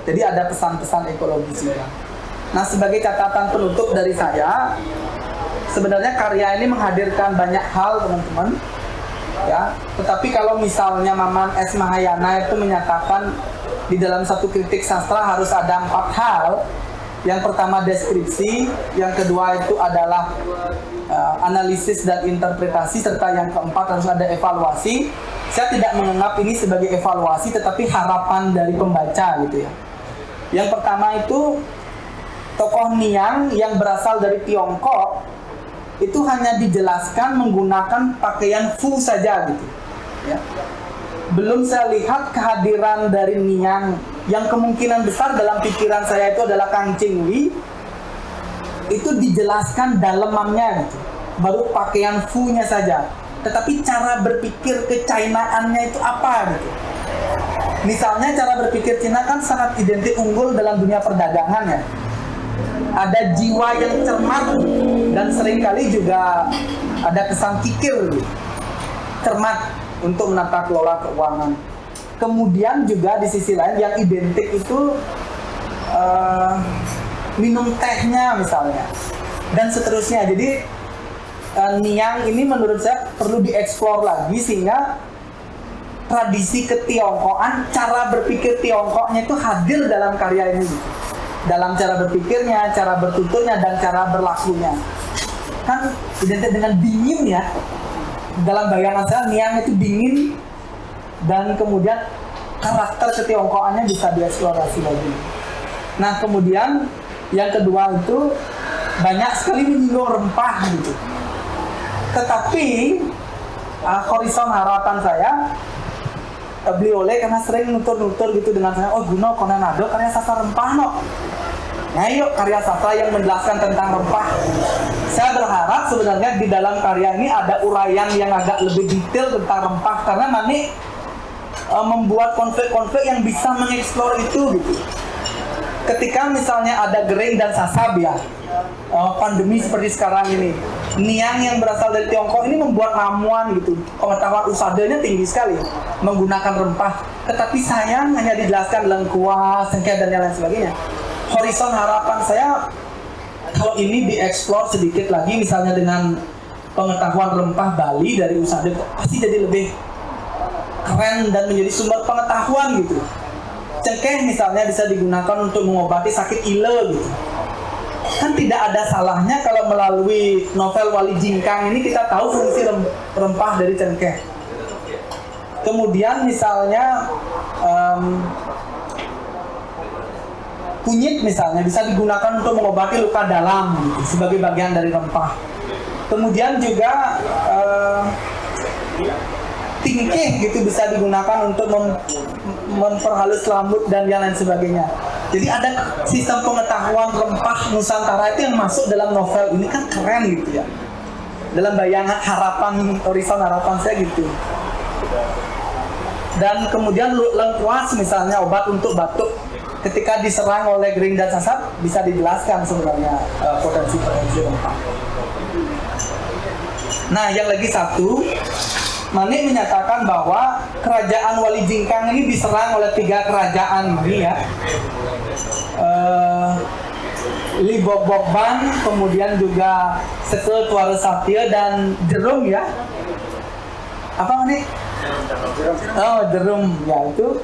Jadi ada pesan-pesan ekologis juga. Nah, sebagai catatan penutup dari saya, sebenarnya karya ini menghadirkan banyak hal teman-teman ya. Tetapi kalau misalnya Maman S. Mahayana itu menyatakan di dalam satu kritik sastra harus ada 4 hal. Yang pertama deskripsi, yang kedua itu adalah analisis dan interpretasi, serta yang keempat harus ada evaluasi. Saya tidak menganggap ini sebagai evaluasi, tetapi harapan dari pembaca gitu ya. Yang pertama itu tokoh Niang yang berasal dari Tiongkok itu hanya dijelaskan menggunakan pakaian Fu saja gitu ya. Belum saya lihat kehadiran dari Niang yang kemungkinan besar dalam pikiran saya itu adalah Kang Ching Wi, itu dijelaskan dalemannya gitu, baru pakaian Fu-nya saja. Tetapi cara berpikir ke-Chinaannya itu apa gitu. Misalnya cara berpikir Cina kan sangat identik unggul dalam dunia perdagangan ya. Ada jiwa yang cermat dan seringkali juga ada kesan kikir gitu, cermat untuk menata kelola keuangan. Kemudian juga di sisi lain yang identik itu minum tehnya misalnya dan seterusnya. Jadi Niang ini menurut saya perlu dieksplor lagi sehingga tradisi ketiongkokan, cara berpikir Tiongkoknya itu hadir dalam karya ini gitu. Dalam cara berpikirnya, cara bertuturnya, dan cara berlakunya. Kan identik dengan dingin ya. Dalam bayangan saya Niang itu dingin, dan kemudian karakter ketiongkokannya bisa dieksplorasi lagi. Nah, kemudian yang kedua itu banyak sekali menyinggung rempah gitu. Tetapi horizon harapan saya beliau karena sering nutur-nutur gitu dengan saya, oh Guno Konenado karya sastra rempah no. Nah yuk karya sastra yang menjelaskan tentang rempah. Saya berharap sebenarnya di dalam karya ini ada uraian yang agak lebih detail tentang rempah, karena Manik membuat konflik-konflik yang bisa mengeksplor itu gitu. ketika misalnya ada Gering dan Sasab ya, pandemi seperti sekarang ini, Niang yang berasal dari Tiongkok ini membuat ramuan gitu, pengetahuan usadanya tinggi sekali menggunakan rempah, tetapi sayang hanya dijelaskan lengkuas, cengkeh dan lain sebagainya. Horizon harapan saya kalau ini dieksplor sedikit lagi, misalnya dengan pengetahuan rempah Bali dari usada, pasti jadi lebih keren dan menjadi sumber pengetahuan gitu. Cengkeh misalnya bisa digunakan untuk mengobati sakit ile gitu. Kan tidak ada salahnya kalau melalui novel Wali Jingkang ini kita tahu fungsi rempah dari cengkeh. Kemudian misalnya kunyit misalnya bisa digunakan untuk mengobati luka dalam gitu, sebagai bagian dari rempah. Kemudian juga tingkih gitu bisa digunakan untuk memperhalus rambut dan yang lain sebagainya. Jadi ada sistem pengetahuan rempah Nusantara itu yang masuk dalam novel ini, kan keren gitu ya. Dalam bayangan harapan, horizon harapan saya gitu. Dan kemudian lengkuas misalnya obat untuk batuk, ketika diserang oleh Gering dan Sasab bisa dijelaskan sebenarnya potensi-potensi rempah. Nah, yang lagi satu, Manik menyatakan bahwa kerajaan Wali Jingkang ini diserang oleh 3 kerajaan ini ya. Li Bokban, kemudian juga Sekel Tuara Satya dan Jerum ya. Apa Manik? Oh, Jerum ya itu.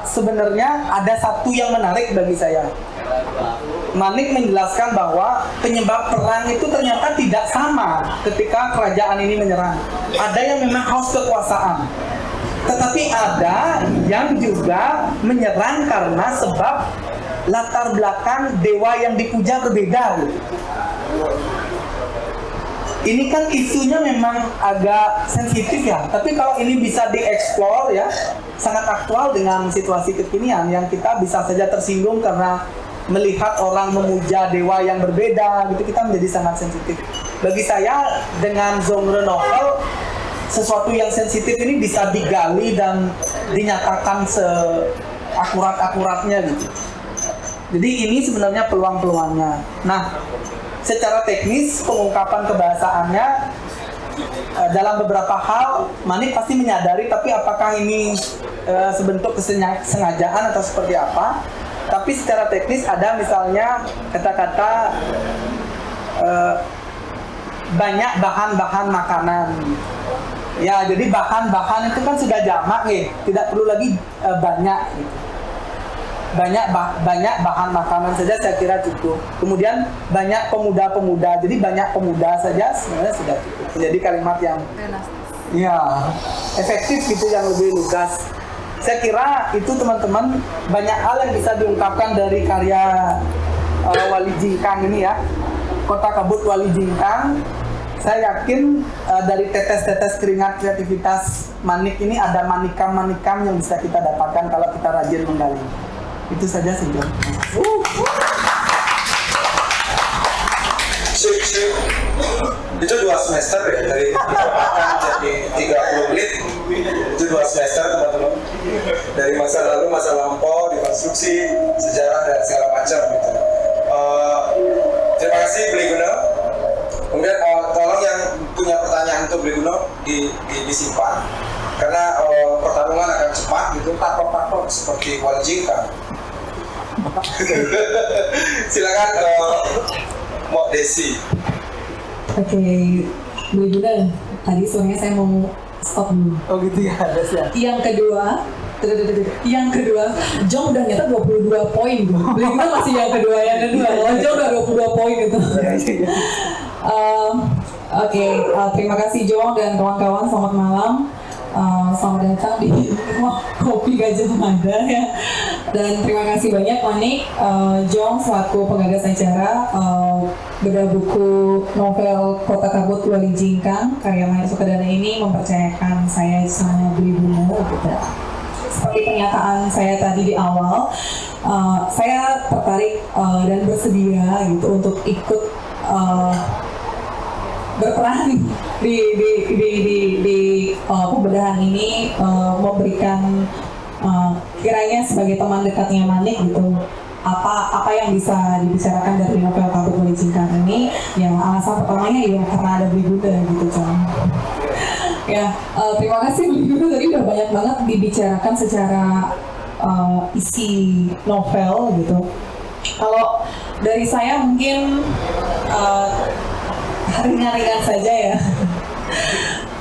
Sebenarnya ada satu yang menarik bagi saya. Manik menjelaskan bahwa penyebab perang itu ternyata tidak sama ketika kerajaan ini menyerang. Ada yang memang haus kekuasaan, tetapi ada yang juga menyerang karena sebab latar belakang dewa yang dipuja berbeda. Ini kan isunya memang agak sensitif ya, tapi kalau ini bisa dieksplor ya, sangat aktual dengan situasi kekinian yang kita bisa saja tersinggung karena melihat orang memuja dewa yang berbeda gitu, kita menjadi sangat sensitif. Bagi saya dengan genre novel, sesuatu yang sensitif ini bisa digali dan dinyatakan seakurat-akuratnya gitu. Jadi ini sebenarnya peluang-peluangnya. Nah, secara teknis pengungkapan kebahasaannya dalam beberapa hal Manik pasti menyadari, tapi apakah ini sebentuk kesengajaan atau seperti apa? Tapi secara teknis ada misalnya kata-kata banyak bahan-bahan makanan. Ya, jadi bahan-bahan itu kan sudah jamak nih, tidak perlu lagi banyak gitu. Banyak bahan makanan saja saya kira cukup. Kemudian banyak pemuda-pemuda, jadi banyak pemuda saja sebenarnya sudah cukup. Jadi kalimat yang ya efektif gitu, yang lebih lugas. Saya kira itu teman-teman, banyak hal yang bisa diungkapkan dari karya Wali Jingkang ini ya. Kota Kabut Wali Jingkang. Saya yakin dari tetes-tetes keringat kreativitas Manik ini ada manikam-manikam yang bisa kita dapatkan kalau kita rajin menggali. Itu saja sih, John. Sip. Itu 2 semester ya, dari jadi 30 menit. Itu 2 semester teman-teman. Dari masa lalu, masa lampau, dikonstruksi, sejarah dan segala macam gitu. Terima kasih Beli Guno. Kemudian tolong yang punya pertanyaan untuk Beli Guno disimpan, karena pertarungan akan cepat gitu, patok-patok seperti Wali Jingkang. Silakan Mbak Desi. Oke, Beli Guno, tadi soalnya saya mau stop dulu. Oh gitu ya, ada ya. Yang kedua, Jong udah nyata 22 poin. Beli Guno masih yang kedua. Jong udah 22 poin gitu. Oke, terima kasih Jong dan kawan-kawan, selamat malam. Selamat datang di rumah kopi Gajah Mada ya. Dan terima kasih banyak Manik, Jong selaku penggagas acara bedah buku novel Kota Kabut Wali Jingkang karya Manik Sukadana ini mempercayakan saya sama Beli Guno gitu. Seperti pernyataan saya tadi di awal, saya tertarik dan bersedia gitu untuk ikut berperan di pembedahan ini, memberikan kiranya sebagai teman dekatnya Manik gitu, apa yang bisa dibicarakan dari novel Kabut Melincingkan ini. Ya alasan pertamanya ya karena ada Beli Bunda gitu kan. Ya, terima kasih Beli Bunda, tadi udah banyak banget dibicarakan secara isi novel gitu. Kalau dari saya mungkin ringan-ringan saja ya.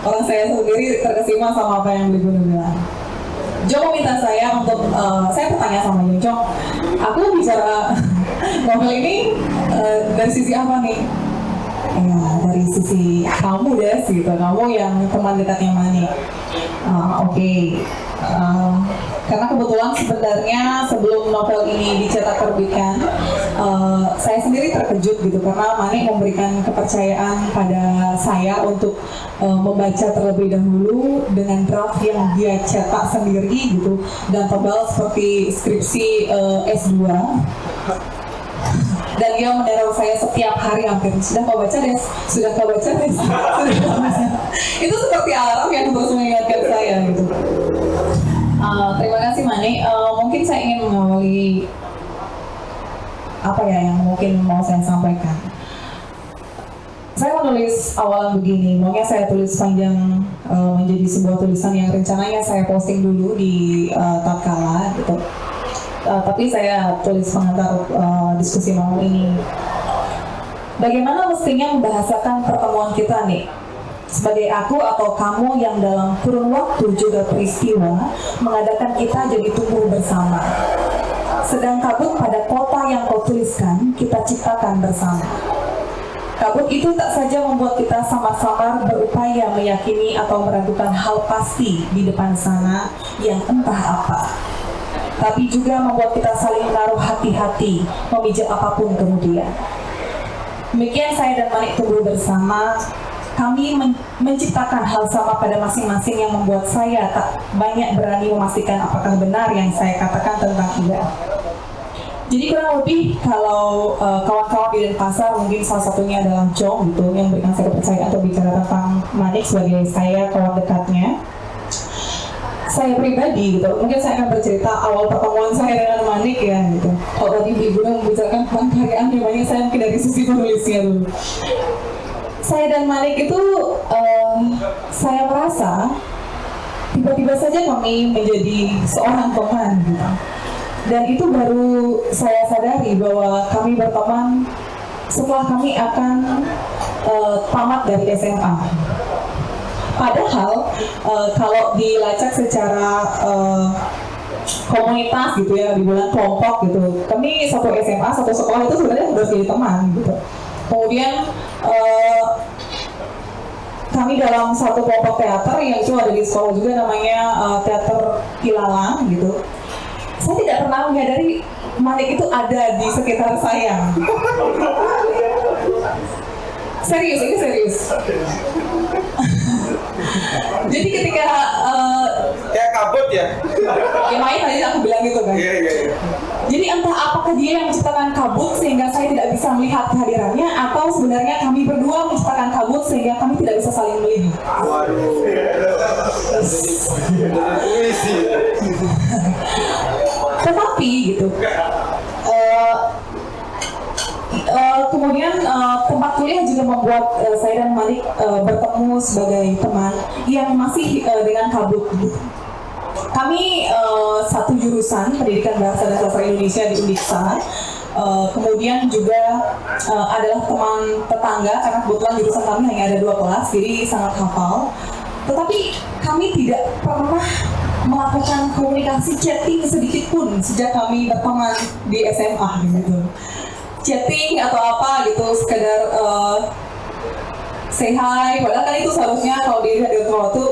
Orang saya sendiri terkesima sama apa yang Beli Bunda bilang. Jo meminta saya untuk, saya bertanya sama Jo, aku bicara novel ini dari sisi apa nih? Ya, dari sisi kamu Des gitu, kamu yang teman dekatnya Mani. Oke. Karena kebetulan sebenarnya sebelum novel ini dicetak terbitkan, saya sendiri terkejut gitu karena Mani memberikan kepercayaan pada saya untuk membaca terlebih dahulu dengan draft yang dia cetak sendiri gitu dan tebal seperti skripsi S2. Dan dia meneror saya setiap hari hampir, sudah kau baca Des? Sudah kau baca Des? Sudah kau baca? Itu seperti alarm yang terus mengingatkan saya gitu. Terima kasih Mani. Mungkin saya ingin mengawali apa ya yang mungkin mau saya sampaikan. Saya menulis awalan begini, maunya saya tulis panjang menjadi sebuah tulisan yang rencananya saya posting dulu di Tatkala gitu. Tapi saya tulis pengantar diskusi malam ini. Bagaimana mestinya membahasakan pertemuan kita nih? Sebagai aku atau kamu yang dalam kurun waktu juga peristiwa mengadakan kita jadi tumbuh bersama. Sedang kabut pada kota yang kau tuliskan, kita ciptakan bersama. Kabut itu tak saja membuat kita samar-samar berupaya meyakini atau meragukan hal pasti di depan sana yang entah apa, tapi juga membuat kita saling menaruh hati-hati, memijak apapun kemudian. Demikian saya dan Manik tumbuh bersama. Kami menciptakan hal sama pada masing-masing yang membuat saya tak banyak berani memastikan apakah benar yang saya katakan tentang Ida. Jadi kurang lebih kalau kawan-kawan di Denpasar mungkin salah satunya adalah Jong gitu yang berikan saya kepercayaan untuk bicara tentang Manik sebagai saya kawan dekatnya. Saya pribadi gitu, mungkin saya akan bercerita awal pertemuan saya dengan Manik ya gitu. Kalau tadi Ibu membicarakan tentang karyaan, namanya saya mungkin dari sisi penulisnya dulu. Saya dan Manik itu, saya merasa tiba-tiba saja kami menjadi seorang teman gitu. Dan itu baru saya sadari bahwa kami berteman setelah kami akan tamat dari SMA. Padahal kalau dilacak secara komunitas gitu ya, dibilang kelompok gitu, kami satu SMA, satu sekolah itu sebenarnya sudah jadi teman gitu. Kemudian kami dalam satu kelompok teater yang itu ada di sekolah juga namanya teater Ilalang gitu. Saya tidak pernah menyadari Manik itu ada di sekitar saya. Serius, ini serius. Jadi ketika kayak kabut ya? Ya main tadi aku bilang gitu kan. Iya. Jadi entah apakah dia yang menciptakan kabut sehingga saya tidak bisa melihat kehadirannya, atau sebenarnya kami berdua menciptakan kabut sehingga kami tidak bisa saling melihat. Waduh. Tetapi gitu. Kemudian tempat kuliah juga membuat saya dan Malik bertemu sebagai teman yang masih dengan kabut. Kami satu jurusan pendidikan bahasa dan sastra Indonesia di Undiksa. Kemudian juga adalah teman tetangga karena kebetulan jurusan kami hanya ada 2 kelas, jadi sangat hafal. Tetapi kami tidak pernah melakukan komunikasi chatting sedikit pun sejak kami berteman di SMA gitu. Chatting atau apa gitu, sekedar say hi, padahal kan itu seharusnya kalau dilihat di waktu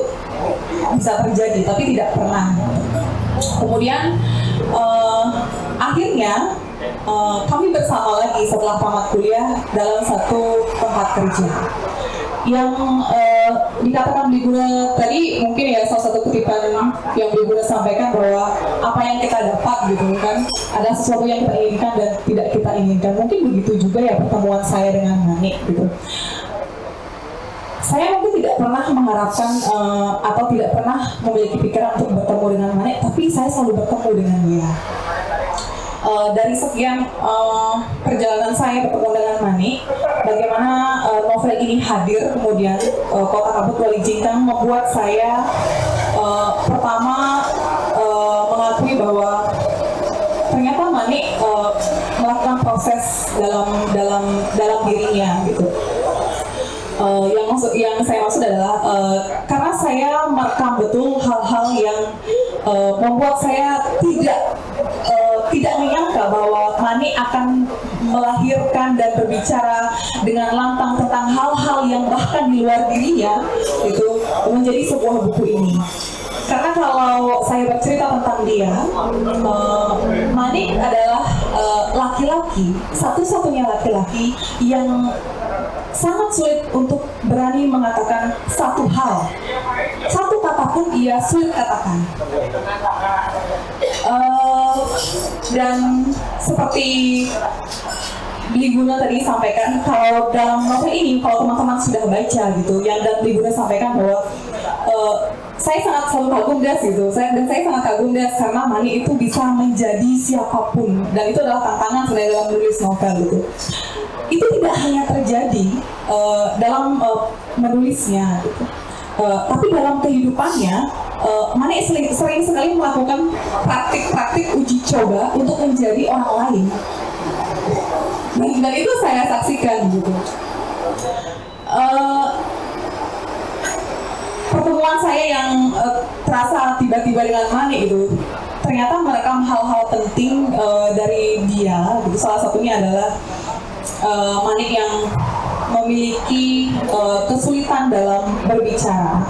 bisa terjadi, tapi tidak pernah. Kemudian akhirnya kami bersama lagi setelah tamat kuliah dalam satu tempat kerja yang dikatakan Bli Guna tadi, mungkin ya salah satu kutipan yang Bli Guna sampaikan bahwa apa yang kita dapat gitu kan, ada sesuatu yang kita inginkan dan tidak kita inginkan. Mungkin begitu juga ya pertemuan saya dengan Manik gitu. Saya mungkin tidak pernah mengharapkan atau tidak pernah memiliki pikiran untuk bertemu dengan Manik, tapi saya selalu bertemu dengan dia. dari sekian perjalanan saya bertemu dengan Mani, bagaimana novel ini hadir, kemudian Kota Kabut Wali Jingkang membuat saya pertama mengakui bahwa ternyata Mani melakukan proses dalam dirinya gitu. Yang saya maksud adalah karena saya merekam betul hal-hal yang membuat saya tidak menyangka bahwa Mani akan melahirkan dan berbicara dengan lantang tentang hal-hal yang bahkan di luar dirinya itu menjadi sebuah buku ini. Karena kalau saya bercerita tentang dia, Mani adalah laki-laki, satu-satunya laki-laki yang sangat sulit untuk berani mengatakan satu hal. Satu kata pun ia sulit katakan. Dan seperti Beli Guna tadi sampaikan, kalau dalam novel ini, kalau teman-teman sudah baca gitu, yang dan Beli Guna sampaikan bahwa saya sangat selalu kagum Das gitu, saya sangat kagum Das karena Mani itu bisa menjadi siapapun, dan itu adalah tantangan sebenarnya dalam menulis novel gitu. Itu tidak hanya terjadi dalam menulisnya gitu. Tapi dalam kehidupannya, Mani sering sekali melakukan praktik-praktik uji coba untuk menjadi orang lain. Dan itu saya saksikan gitu. Pertemuan saya yang terasa tiba-tiba dengan Mani itu ternyata merekam hal-hal penting dari dia gitu. Salah satunya adalah Mani yang memiliki kesulitan dalam berbicara.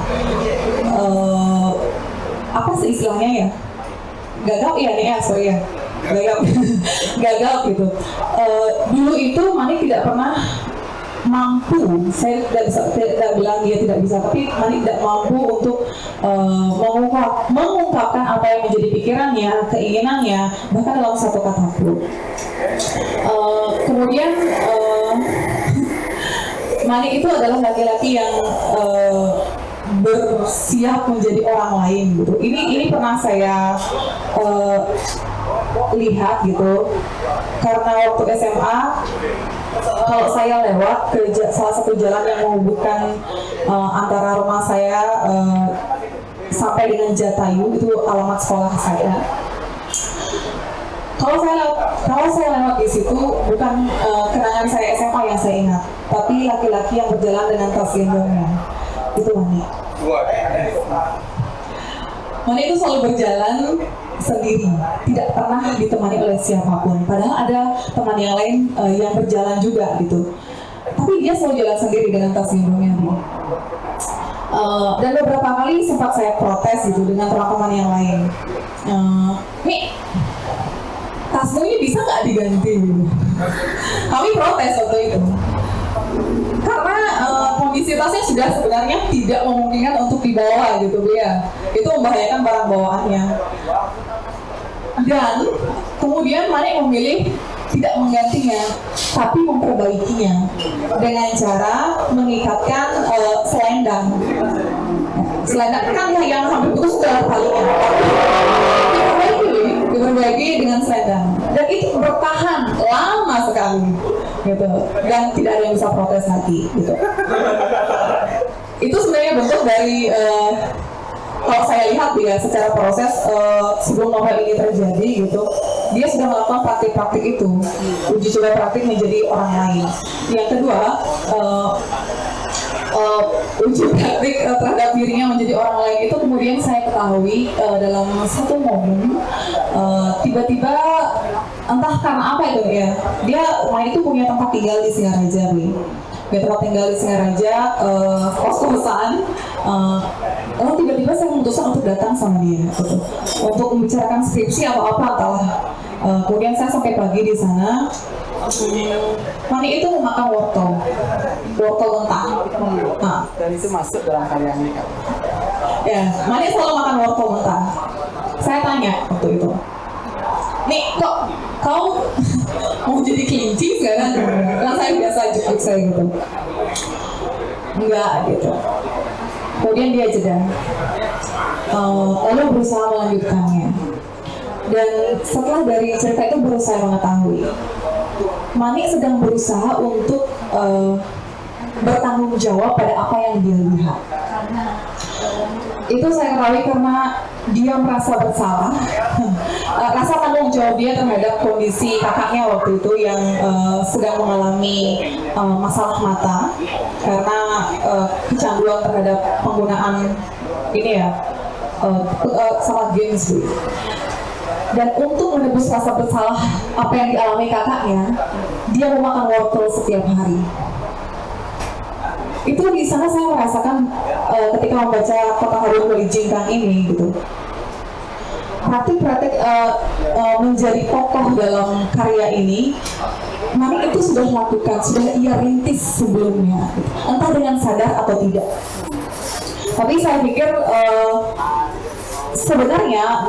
Apa sih istilahnya ya? Gagal ya nih ya, sorry ya. Gagal gitu. Dulu itu Mani tidak pernah mampu, saya tidak bilang dia tidak bisa, tapi Mani tidak mampu untuk mengungkapkan apa yang menjadi pikirannya, keinginannya, bahkan dalam satu kata pun. Kemudian Mani itu adalah laki-laki yang bersiap menjadi orang lain gitu. Ini pernah saya lihat gitu, karena waktu SMA kalau saya lewat ke salah satu jalan yang menghubungkan antara rumah saya sampai dengan Jatayu, itu alamat sekolah saya. Kalau saya lewat di situ, bukan kenangan saya SMA yang saya ingat, tapi laki-laki yang berjalan dengan tas gendongnya. Itu Mani. Mani itu selalu berjalan sendiri, tidak pernah ditemani oleh siapapun. Padahal ada teman yang lain yang berjalan juga gitu. Tapi dia selalu jalan sendiri dengan tas gendongnya. Dan beberapa kali sempat saya protes gitu dengan teman-teman yang lain. Nih, tasmu ini bisa nggak diganti? Kami protes waktu itu. Karena kondisi tasnya sudah sebenarnya tidak memungkinkan untuk dibawa gitu ya. Itu membahayakan barang bawaannya. Dan kemudian Mani memilih tidak menggantinya, tapi memperbaikinya dengan cara mengikatkan selendang. Selendang kan yang hampir putus sudah talinya. Diperbaiki dengan selendang. Dan itu bertahan lama sekali. Gitu, dan tidak ada yang bisa protes lagi gitu. Itu sebenarnya bentuk dari kalau saya lihat ya secara proses sebelum novel ini terjadi gitu, dia sudah melakukan praktik-praktik itu, uji coba praktik menjadi orang lain. Yang kedua, uji praktik terhadap dirinya menjadi orang lain itu kemudian saya ketahui dalam satu momen tiba-tiba entah karena apa itu ya, dia Mani itu punya tempat tinggal di Singaraja, tempat tinggal di Singaraja, kos-kosan. Lalu tiba-tiba saya memutuskan untuk datang sama dia gitu, untuk membicarakan skripsi atau apa entahlah. Kemudian saya sampai pagi di sana. Mani itu memakan wortel mentah. Nah, Dan itu masuk dalam karya ini kan? Ya, Mani selalu makan wortel mentah. Saya tanya waktu itu, nih kok kau mau jadi kelinci sekarang? Kan saya biasa jepit saya gitu. Enggak gitu. Kemudian dia jeda. Lalu berusaha melanjutkannya. Dan setelah dari cerita itu baru saya mengetahui Manik sedang berusaha untuk bertanggung jawab pada apa yang dia lihat. Itu saya ketahui karena dia merasa bersalah. Rasa tanggung jawab dia terhadap kondisi kakaknya waktu itu yang sedang mengalami masalah mata karena kecanduan terhadap penggunaan ini ya sama games gitu. Dan untuk menebus rasa bersalah apa yang dialami kakaknya, dia memakan wortel setiap hari. Itu di sana saya merasakan ketika membaca Kota Harum Wali Jingkang ini gitu. Praktik-praktik menjadi tokoh dalam karya ini, Manik itu sudah lakukan, sudah ia rintis sebelumnya, entah dengan sadar atau tidak. Tapi saya pikir sebenarnya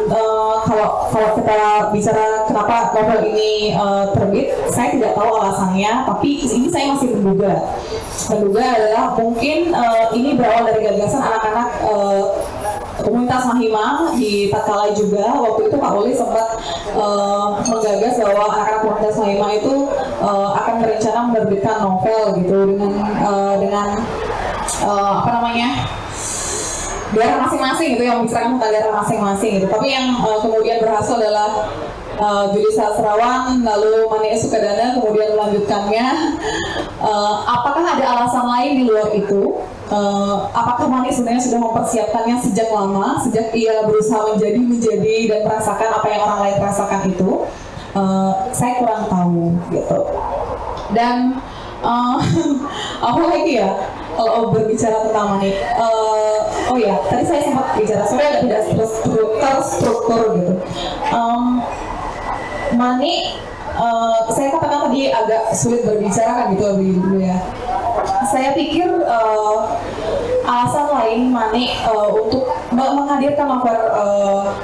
kalau kita bicara kenapa novel ini terbit, saya tidak tahu alasannya, tapi ini saya masih menduga. Menduga adalah mungkin ini berawal dari gagasan anak-anak komunitas Mahima di tatkala juga. Waktu itu Pak Oli sempat menggagas bahwa anak-anak komunitas Mahima itu akan berencana menerbitkan novel gitu dengan apa namanya, daerah masing-masing gitu, yang membicarakan tentang daerah masing-masing gitu. Tapi yang kemudian berhasil adalah Juli Sasrawan, lalu Manik Sukadana kemudian melanjutkannya. Apakah ada alasan lain di luar itu? Apakah Manik sebenarnya sudah mempersiapkannya sejak lama, sejak ia berusaha menjadi dan merasakan apa yang orang lain rasakan itu? Saya kurang tahu gitu. Dan apa lagi ya kalau berbicara tentang Manik? Oh ya, tadi saya sempat bicara, sebenarnya agak tidak terstruktur gitu. Manik, saya katakan tadi agak sulit berbicara kan gitu dulu ya. Saya pikir alasan lain Manik untuk menghadirkan novel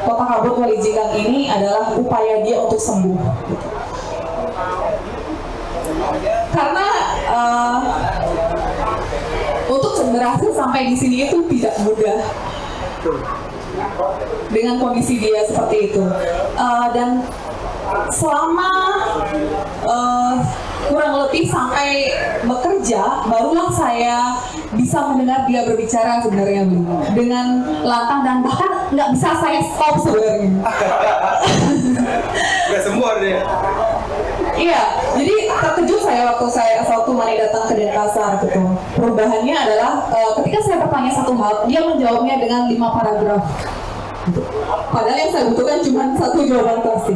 Kota Kabut Wali Jingkang ini adalah upaya dia untuk sembuh gitu. Karena untuk berhasil sampai di sini itu tidak mudah dengan kondisi dia seperti itu, dan selama kurang lebih sampai bekerja barulah saya bisa mendengar dia berbicara sebenarnya dengan lantang, dan bahkan nggak bisa saya stop sebenarnya. Nggak semua dia. Iya, jadi terkejut saya waktu Manik datang ke Denpasar gitu. Perubahannya adalah ketika saya bertanya satu hal, dia menjawabnya dengan 5 paragraf. Padahal yang saya butuhkan cuma satu jawaban pasti.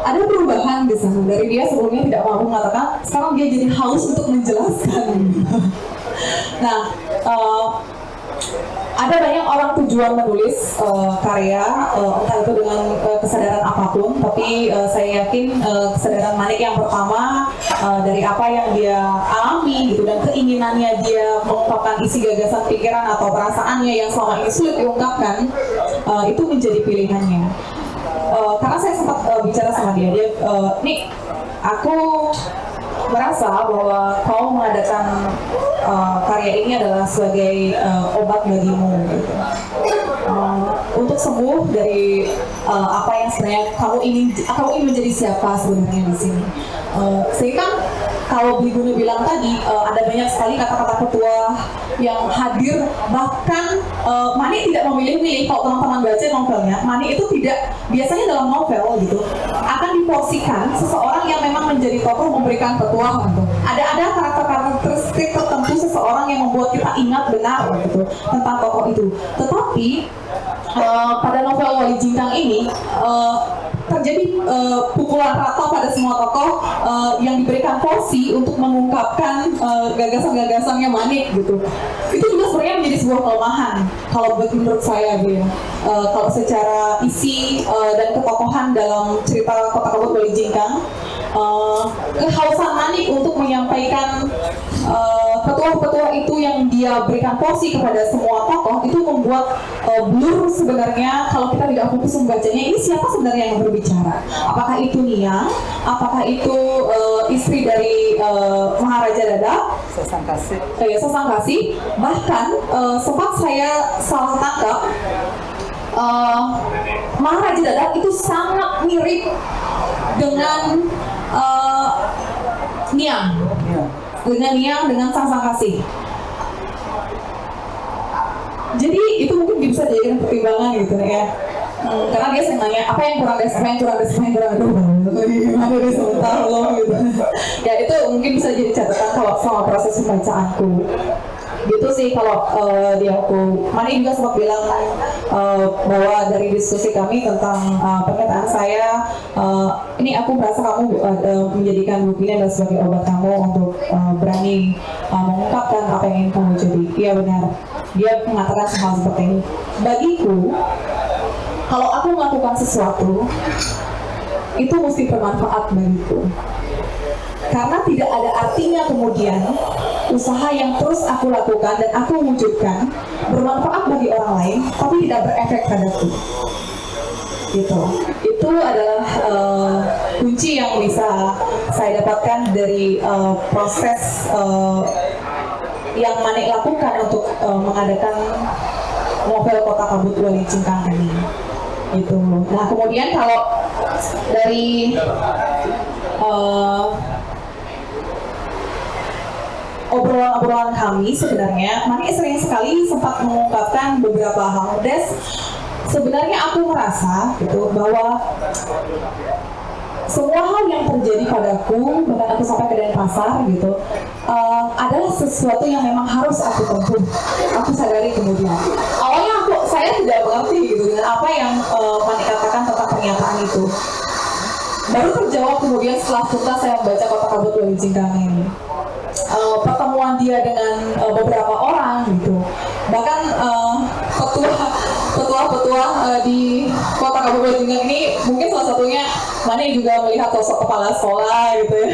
Ada perubahan di sana dari dia sebelumnya tidak mampu mengatakan, sekarang dia jadi haus untuk menjelaskan. Nah, ada banyak orang tujuan menulis karya, entah itu dengan kesadaran apapun, tapi saya yakin kesadaran Manik yang pertama dari apa yang dia alami gitu, dan keinginannya dia mengungkapkan isi gagasan pikiran atau perasaannya yang selama ini sulit diungkapkan, itu menjadi pilihannya. Karena saya sempat bicara sama dia, nih aku merasa bahwa kau mengadakan karya ini adalah sebagai obat bagimu gitu. Untuk sembuh dari apa yang sebenarnya kamu ingin menjadi siapa sebenarnya di sini. Sehingga kalau Bli Gunu bilang tadi, ada banyak sekali kata-kata petua yang hadir, bahkan Manik tidak memilih-milih. Kalau teman-teman baca novelnya, Manik itu tidak, biasanya dalam novel gitu akan diporsikan seseorang yang memang menjadi tokoh memberikan petua gitu. Ada karakteristik tertentu seseorang yang membuat kita ingat benar gitu tentang tokoh itu. Tetapi pada novel Wali Jingkang ini terjadi pukulan rata pada semua tokoh yang diberikan porsi untuk mengungkapkan gagasan-gagasannya Manik gitu. Itu juga sebenarnya menjadi sebuah kelemahan kalau menurut saya gitu. Kalau secara isi dan ketokohan dalam cerita Kota Kabut Wali Jingkang, kehausan Manik untuk menyampaikan petua-petua itu yang dia berikan porsi kepada semua tokoh itu membuat blur sebenarnya kalau kita tidak fokus membacanya, ini siapa sebenarnya yang berbicara? Apakah itu Niang? Apakah itu istri dari Maharaja Dadak? Sasang Kasih. Bahkan sempat saya salah tangkap Maharaja Dadak itu sangat mirip dengan Niang, dengan Sang Kasih. Jadi itu mungkin bisa dijadikan pertimbangan gitu ya. Karena dia sering nanya apa yang kurang des, gimana deh sebentar loh gitu. Ya itu mungkin bisa jadi catatan kalau sama proses pembacaanku. Gitu sih kalau di aku. Mani juga sempat bilang bahwa dari diskusi kami tentang pernyataan saya, ini aku merasa kamu menjadikan buku ini adalah sebagai obat kamu untuk berani mengungkapkan apa yang ingin kamu jadi. Iya benar. Dia mengatakan hal seperti ini. Bagiku, kalau aku melakukan sesuatu, itu mesti bermanfaat bagiku. Karena tidak ada artinya kemudian usaha yang terus aku lakukan dan aku wujudkan bermanfaat bagi orang lain, tapi tidak berefek padaku. Gitu. Itu adalah kunci yang bisa saya dapatkan dari proses yang Manik lakukan untuk mengadakan novel Kota Kabut Wali Cingkang ini. Gitu. Nah kemudian kalau dari obrolan kami sebenarnya, Manik sering sekali sempat mengungkapkan beberapa hal. Des, sebenarnya aku merasa gitu bahwa semua hal yang terjadi padaku, bahkan aku sampai ke Denpasar gitu, adalah sesuatu yang memang harus aku tempuh. Aku sadari kemudian. Awalnya saya tidak mengerti gitu dengan apa yang Manik katakan tentang pernyataan itu. Baru terjawab kemudian setelah tuntas saya membaca Kota Kabut Wali Cingkang ini. Pertemuan dia dengan beberapa orang gitu, bahkan petua di Kota Kabut Wali Cingkang ini mungkin salah satunya Mani juga melihat sosok kepala sekolah gitu ya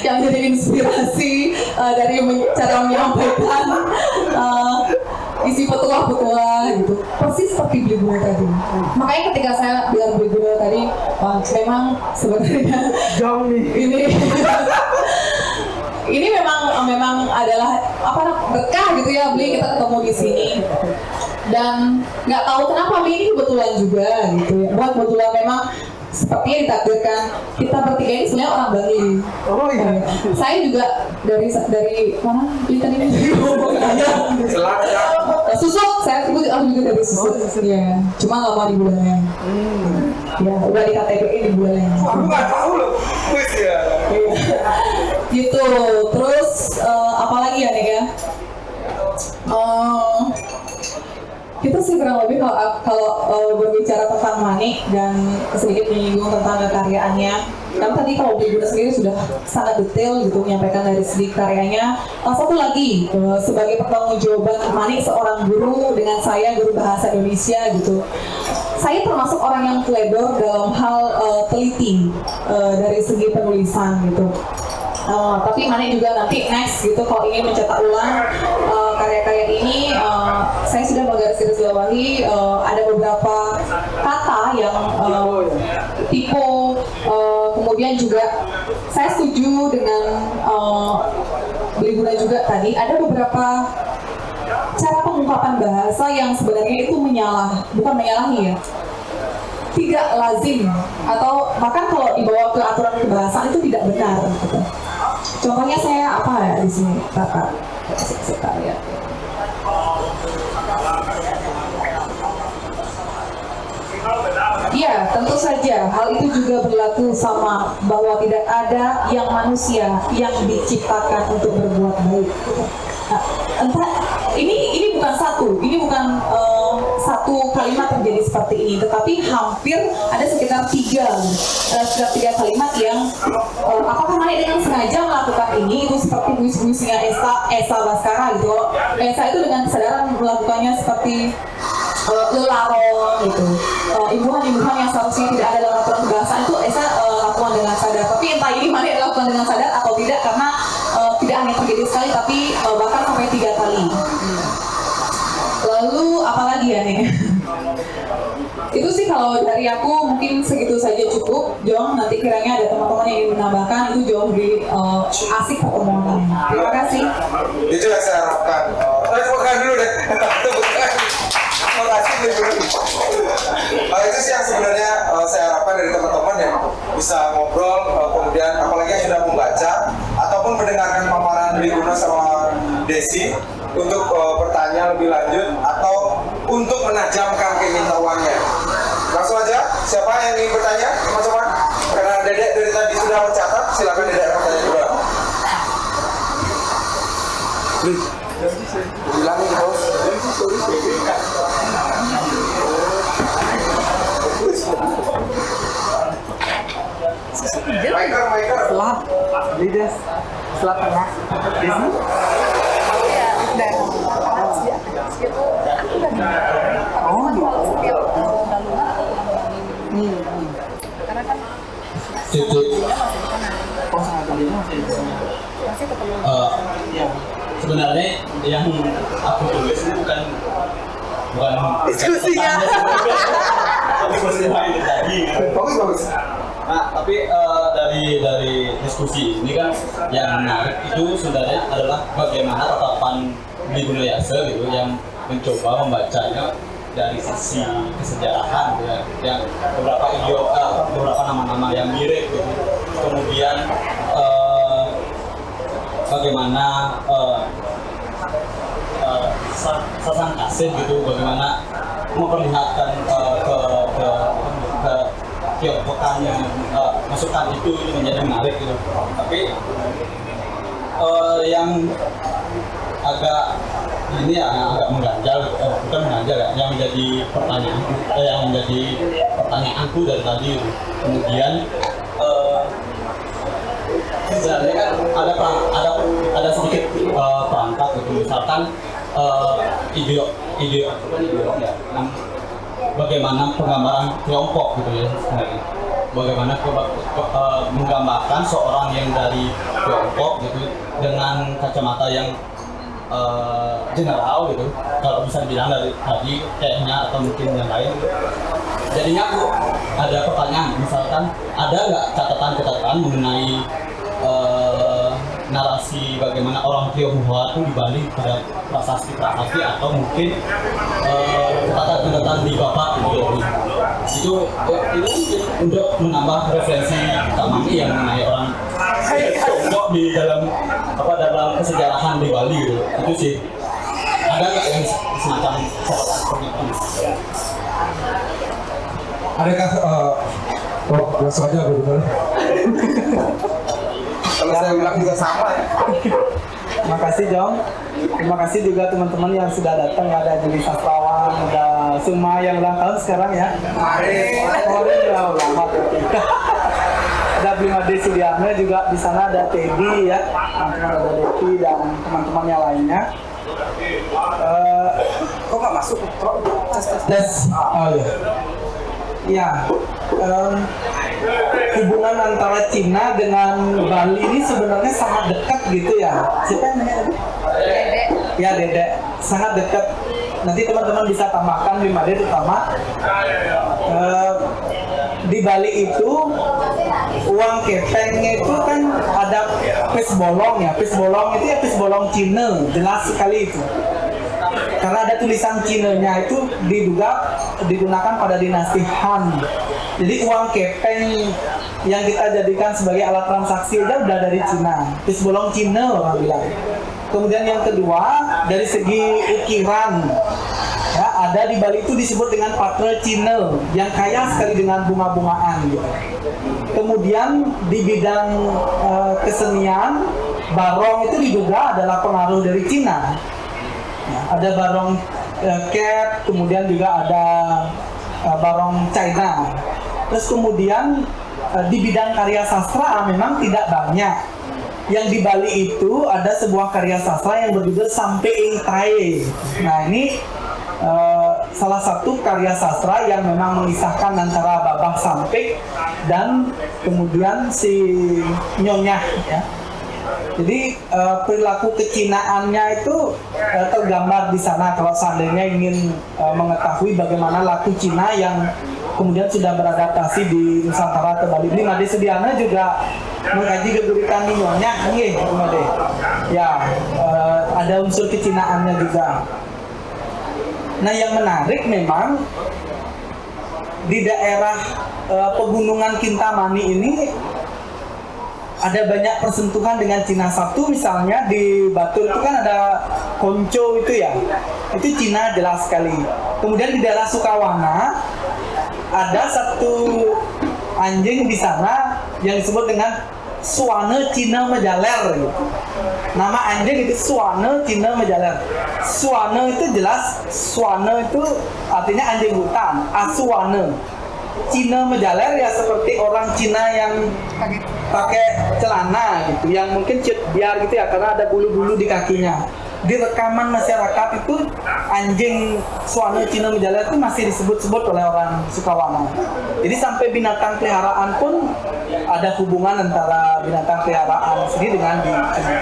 yang jadi inspirasi dari cara menyampaikan isi petua-petua gitu, persis seperti Beli Gunul tadi. Makanya ketika saya bilang Beli Gunul tadi, memang sebenarnya Jauh nih. ini memang adalah berkah gitu ya, Beli, kita ketemu di sini. Dan nggak tahu kenapa Beli ini kebetulan juga gitu ya. Buat kebetulan memang seperti yang ditakdirkan, kita bertiga ini sebenarnya orang Bali. Oh iya. Saya juga dari mana? Beli tadi Susuk, saya juga dari Susuk. Iya, cuma lama di bulannya. Ya, udah di KTP di bulannya. Aku nggak tahu loh, wis ya. Gitu. Terus apalagi ya nih ya? Itu sih kurang lebih kalau berbicara tentang Manik dan sedikit menyinggung tentang karyaannya. Kan tadi kalau Beli Gunul sendiri sudah sangat detail gitu menyampaikan dari segi karyanya. Satu lagi sebagai pertanggungjawaban Manik seorang guru dengan saya guru bahasa Indonesia gitu. Saya termasuk orang yang teledor dalam hal teliti dari segi penulisan gitu. Tapi Manik juga nanti next gitu kalau ingin mencetak ulang karya-karya ini, saya sudah menggaris-garisbawahi ada beberapa kata yang tipe, kemudian juga saya setuju dengan Beli Gunul juga tadi ada beberapa cara pengungkapan bahasa yang sebenarnya itu bukan menyalahi ya, tidak lazim atau bahkan kalau dibawa ke aturan kebahasaan itu tidak benar gitu. Contohnya saya apa ya di sini, Bapak? Ya. Iya, tentu saja hal itu juga berlaku sama bahwa tidak ada yang manusia yang diciptakan untuk berbuat baik. Nah, entah ini bukan satu kalimat terjadi seperti ini, tetapi hampir ada sekitar tiga kalimat yang apakah Manik dengan sengaja melakukan ini, itu seperti puisi-puisinya Esa Baskara gitu. Esa itu dengan kesadaran melakukannya seperti lelaron gitu, imbuhan-imbuhan yang seharusnya tidak ada dalam aturan bahasa itu Esa lakukan dengan sadar. Tapi entah ini Manik lakukan dengan sadar atau tidak, karena tidak hanya terjadi sekali tapi bahkan sampai 3 kali. Lalu apalagi ya nih? Itu sih kalau dari aku mungkin segitu saja cukup. Jong, nanti kiranya ada teman-teman yang ingin menambahkan, itu jauh lebih asik pertemuannya. Terima kasih. Itu yang saya harapkan. Tepuk tangan dulu deh. Tepuk tangan. Makasih nih Bro. Itu sih yang sebenarnya saya harapkan dari teman-teman yang bisa ngobrol, kemudian apalagi yang sudah membaca ataupun mendengarkan paparan Bli Guno sama Desi untuk bertanya lebih lanjut atau untuk menajamkan keingintahuannya. Langsung aja, siapa yang ingin bertanya teman-teman? Karena Dedek dari tadi sudah mencatat, silakan Dedek bertanya juga. Bilang nih bos. Maker. Selat, lides, selat tengah. Di sini. Iya, dan atas di atas gitu. Oh, setiap gabungan atau pulang karena kan Titik. dia masih di kanan, Oh, sangat tadinya masih di sini. masih ketemu. Iya. Sebenarnya yang aku tulis ini bukan Diskusinya. diskusi yang tadi. Bagus. Nah, tapi dari diskusi ini kan yang menarik itu sebenarnya adalah bagaimana tatapan Bli Guno Yase gitu yang mencoba membacanya dari sisi kesejarahan ya, yang beberapa nama-nama yang mirip gitu. Kemudian bagaimana Sasang Kasih gitu, bagaimana memperlihatkan ke Tiongkokannya masukan itu menjadi menarik gitu. Tapi yang agak ini ya agak mengganjal, bukan mengganjal ya, yang menjadi pertanyaanku dari tadi gitu. Kemudian sebenarnya kan ada sedikit perangkat gitu, misalkan bagaimana penggambaran Tiongkok gitu ya sebenarnya. Bagaimana menggambarkan seorang yang dari Tiongkok gitu dengan kacamata yang general gitu, kalau bisa dibilang dari tadi kayaknya atau mungkin yang lain gitu. Jadinya aku ada pertanyaan, misalkan ada nggak catatan mengenai narasi bagaimana orang Tionghoa itu dibalik pada prasasti atau mungkin catatan di Bapak gitu. Itu mungkin untuk menambah referensi kami yang mengenai orang Tionghoa di dalam kesejarahan di Bali gitu. Itu sih. Ada nggak yang semacam catatan seperti itu? Adakah langsung aja benar. Kalau saya bilang juga sama ya. Terima kasih Jong. Terima kasih juga teman-teman yang sudah datang. Ada Juli Sastrawan, ada Suma yang ulang tahun sekarang ya. Kemarin udah ulang tahun. Ada Blimade Sudiarno juga di sana, ada Teddy ya, teman-teman ada Devi dan teman-teman yang lainnya. Kok nggak masuk? Tes. Oh iya. Ya, hubungan antara Cina dengan Bali ini sebenarnya sangat dekat gitu ya. Siapa yang nanya tadi? Dede. Ya Dedek, sangat dekat. Nanti teman-teman bisa tambahkan di Made terutama di Bali itu uang kepengnya itu kan ada pes bolong ya. Pes bolong itu ya pes bolong Cina, jelas sekali itu. Karena ada tulisan Cinanya itu digunakan pada dinasti Han. Jadi uang kepeng yang kita jadikan sebagai alat transaksi aja udah dari Cina. Pes bolong Cina orang bilang. Kemudian yang kedua dari segi ukiran, ya ada di Bali itu disebut dengan patre Cina yang kaya sekali dengan bunga-bungaan. Gitu. Kemudian di bidang kesenian, barong itu diduga adalah pengaruh dari Cina. Ya, ada barong Cat, kemudian juga ada barong China. Terus kemudian di bidang karya sastra memang tidak banyak. Yang di Bali itu ada sebuah karya sastra yang berjudul Sampai Ing Tae. Nah ini salah satu karya sastra yang memang mengisahkan antara Babah Sampik dan kemudian si Nyonya ya. Jadi perilaku kecinaannya itu tergambar di sana kalau seandainya ingin mengetahui bagaimana laku Cina yang kemudian sudah beradaptasi di Nusantara ke Bali. Ini Made Sudiarno juga mengkaji geguritan Nyonya, nih Made. Ya, ada unsur kecinaannya juga. Nah, yang menarik memang di daerah pegunungan Kintamani ini ada banyak persentuhan dengan Cina. Satu misalnya di Batur itu kan ada Konco itu ya, itu Cina jelas sekali. Kemudian di daerah Sukawana ada satu anjing di sana yang disebut dengan Suwane Cina Majaler gitu. Nama anjing itu Suwane Cina Majaler. Suwane itu jelas, Suwane itu artinya anjing hutan, Asuwane. Cina Majaler ya seperti orang Cina yang pakai celana gitu, yang mungkin cut biar gitu ya, karena ada bulu-bulu di kakinya. Di rekaman masyarakat itu anjing Suwane Cina Majaler itu masih disebut-sebut oleh orang Sukawana. Jadi sampai binatang peliharaan pun ada hubungan antara binatang peliharaan sini dengan di Cina.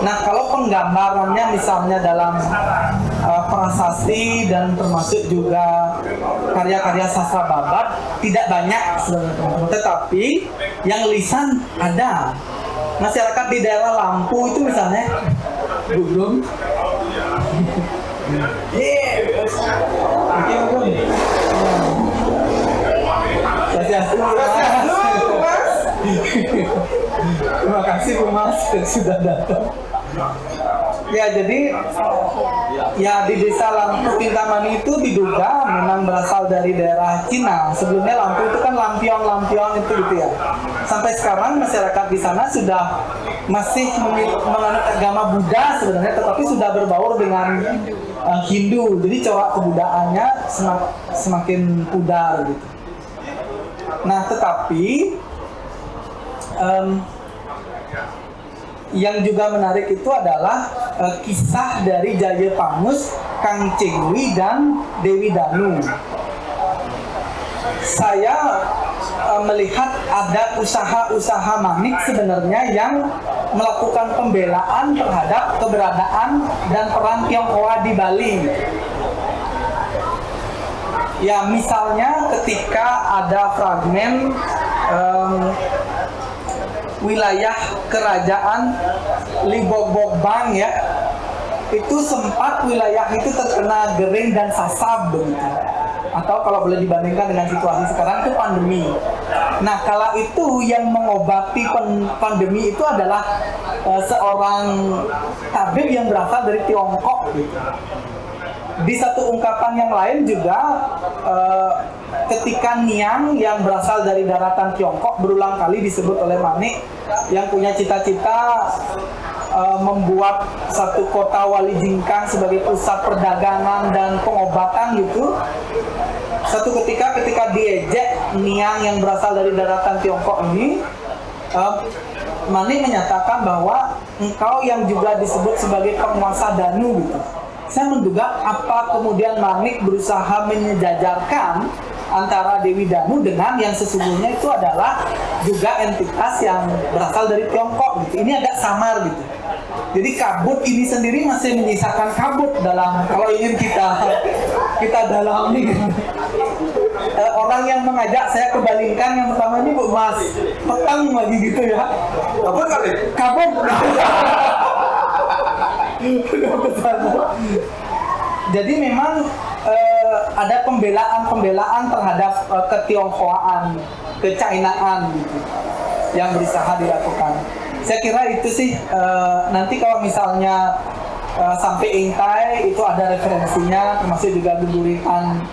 Nah, kalau penggambarannya misalnya dalam prasasti dan termasuk juga karya-karya sastra babat tidak banyak sebenarnya teman-teman. Tetapi yang lisan ada. Masyarakat di daerah Lampu itu misalnya belum. Terima kasih Bu Mas sudah datang. Ya, jadi ya di desa Lampu Kintamani itu diduga memang berasal dari daerah Cina. Sebelumnya Lampu itu kan lampion itu gitu ya. Sampai sekarang masyarakat di sana sudah masih menganut agama Buddha sebenarnya, tetapi sudah berbaur dengan Hindu. Jadi corak kebudayaannya semakin pudar gitu. Nah, tetapi yang juga menarik itu adalah kisah dari Jayapangus, Kang Cengwi dan Dewi Danu. Saya melihat ada usaha-usaha Manik sebenarnya yang melakukan pembelaan terhadap keberadaan dan peran Tionghoa di Bali. Ya, misalnya ketika ada fragmen wilayah kerajaan Libogbang ya, itu sempat wilayah itu terkena gering dan sasab begitu. Atau kalau boleh dibandingkan dengan situasi sekarang itu pandemi. Nah, kala itu yang mengobati pandemi itu adalah seorang tabib yang berasal dari Tiongkok gitu. Di satu ungkapan yang lain juga ketika Niang yang berasal dari daratan Tiongkok berulang kali disebut oleh Manik yang punya cita-cita membuat satu kota Wali Jingkang sebagai pusat perdagangan dan pengobatan gitu. Satu ketika diejek Niang yang berasal dari daratan Tiongkok ini, Manik menyatakan bahwa engkau yang juga disebut sebagai penguasa Danu gitu. Saya menduga apa kemudian Manik berusaha menyejajarkan antara Dewi Danu dengan yang sesungguhnya itu adalah juga entitas yang berasal dari Tiongkok gitu. Ini agak samar gitu. Jadi kabut ini sendiri masih menyisakan kabut dalam kalau ingin kita dalami gitu. Orang yang mengajak saya kebalingkan yang pertama ini Bu Mas petang lagi gitu ya. Apa kali? Kabut. Jadi memang ada pembelaan terhadap ketionghoaan, kechainaan gitu, yang berusaha dilakukan. Saya kira itu sih nanti kalau misalnya sampai Intai itu ada referensinya, termasuk juga Gemburitan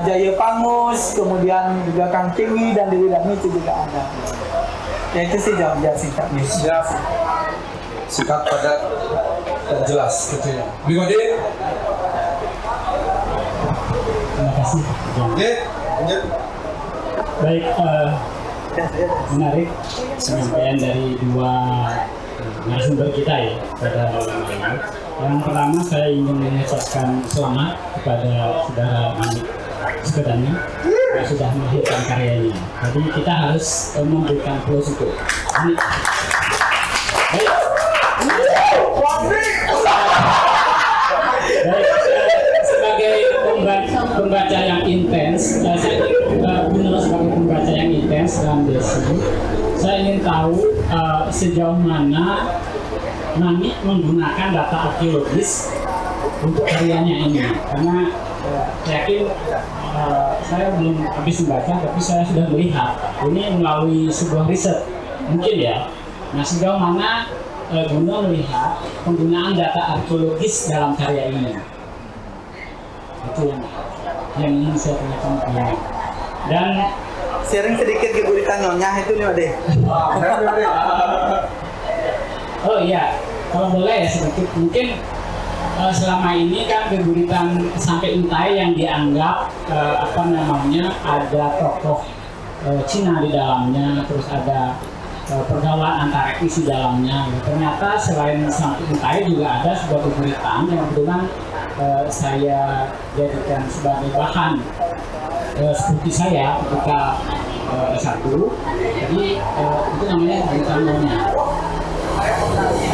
Jayapangus, kemudian juga Kang Cengwi dan Dewi Danu itu juga ada. Ya itu sih jawab singkatnya. Singkat padat dan jelas gitu ya. Bingode. Terima kasih. Oke, lanjut. Baik, menarik penyampaian dari dua narasumber kita ya pada malam ini. Yang pertama saya ingin mengucapkan selamat kepada saudara Manik Sukadana yang sudah melahirkan karyanya. Jadi kita harus memberikan plus itu. Baik, sebagai pembaca yang intens, saya benar sebagai pembaca yang intens dalam desa, saya ingin tahu sejauh mana Manik menggunakan data arkeologis untuk karyanya ini, karena saya yakin saya belum habis membaca, tapi saya sudah melihat ini melalui sebuah riset mungkin ya. Nah, sejauh mana guna melihat penggunaan data arkeologis dalam karya ini, itu yang ingin saya tanyakan kepada. Dan Sharing sedikit guritan nyonya itu nih Ade. oh iya, kalau boleh ya sedikit, mungkin selama ini kan keguritan sampai untai yang dianggap ada tokoh Cina di dalamnya, terus ada pergaulan antar etnis di dalamnya. Ternyata selain sampai untai juga ada sebuah keguritan yang kebetulan saya jadikan sebagai bahan seperti saya ketika S1. Jadi itu namanya keguritan Nyonya.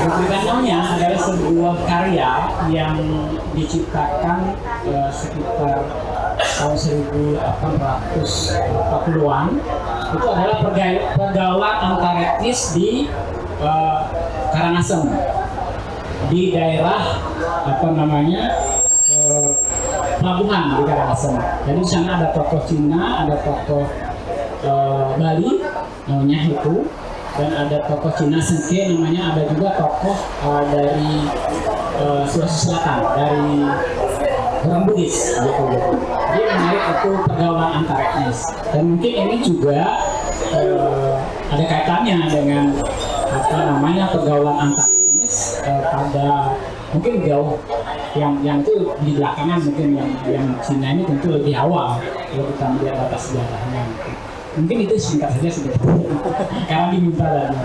Keguritan Nyonya adalah sebuah karya yang diciptakan sekitar tahun 1840-an. Itu adalah pergaulan antar etnis di Karangasem, di daerah pelabuhan di Karangasem. Jadi di sana ada tokoh Cina, ada tokoh Bali namanya itu, dan ada tokoh Cina Sengke namanya, ada juga tokoh dari Sulawesi Selatan, dari orang Bugis gitu. Jadi menarik itu pergaulan antar etnis, dan mungkin ini juga ada kaitannya dengan pergaulan antar etnis pada mungkin jauh yang itu di belakangan, mungkin yang Cina ini tentu lebih awal kalau kita melihat data sejarahnya. Mungkin itu singkat saja karena diminta dari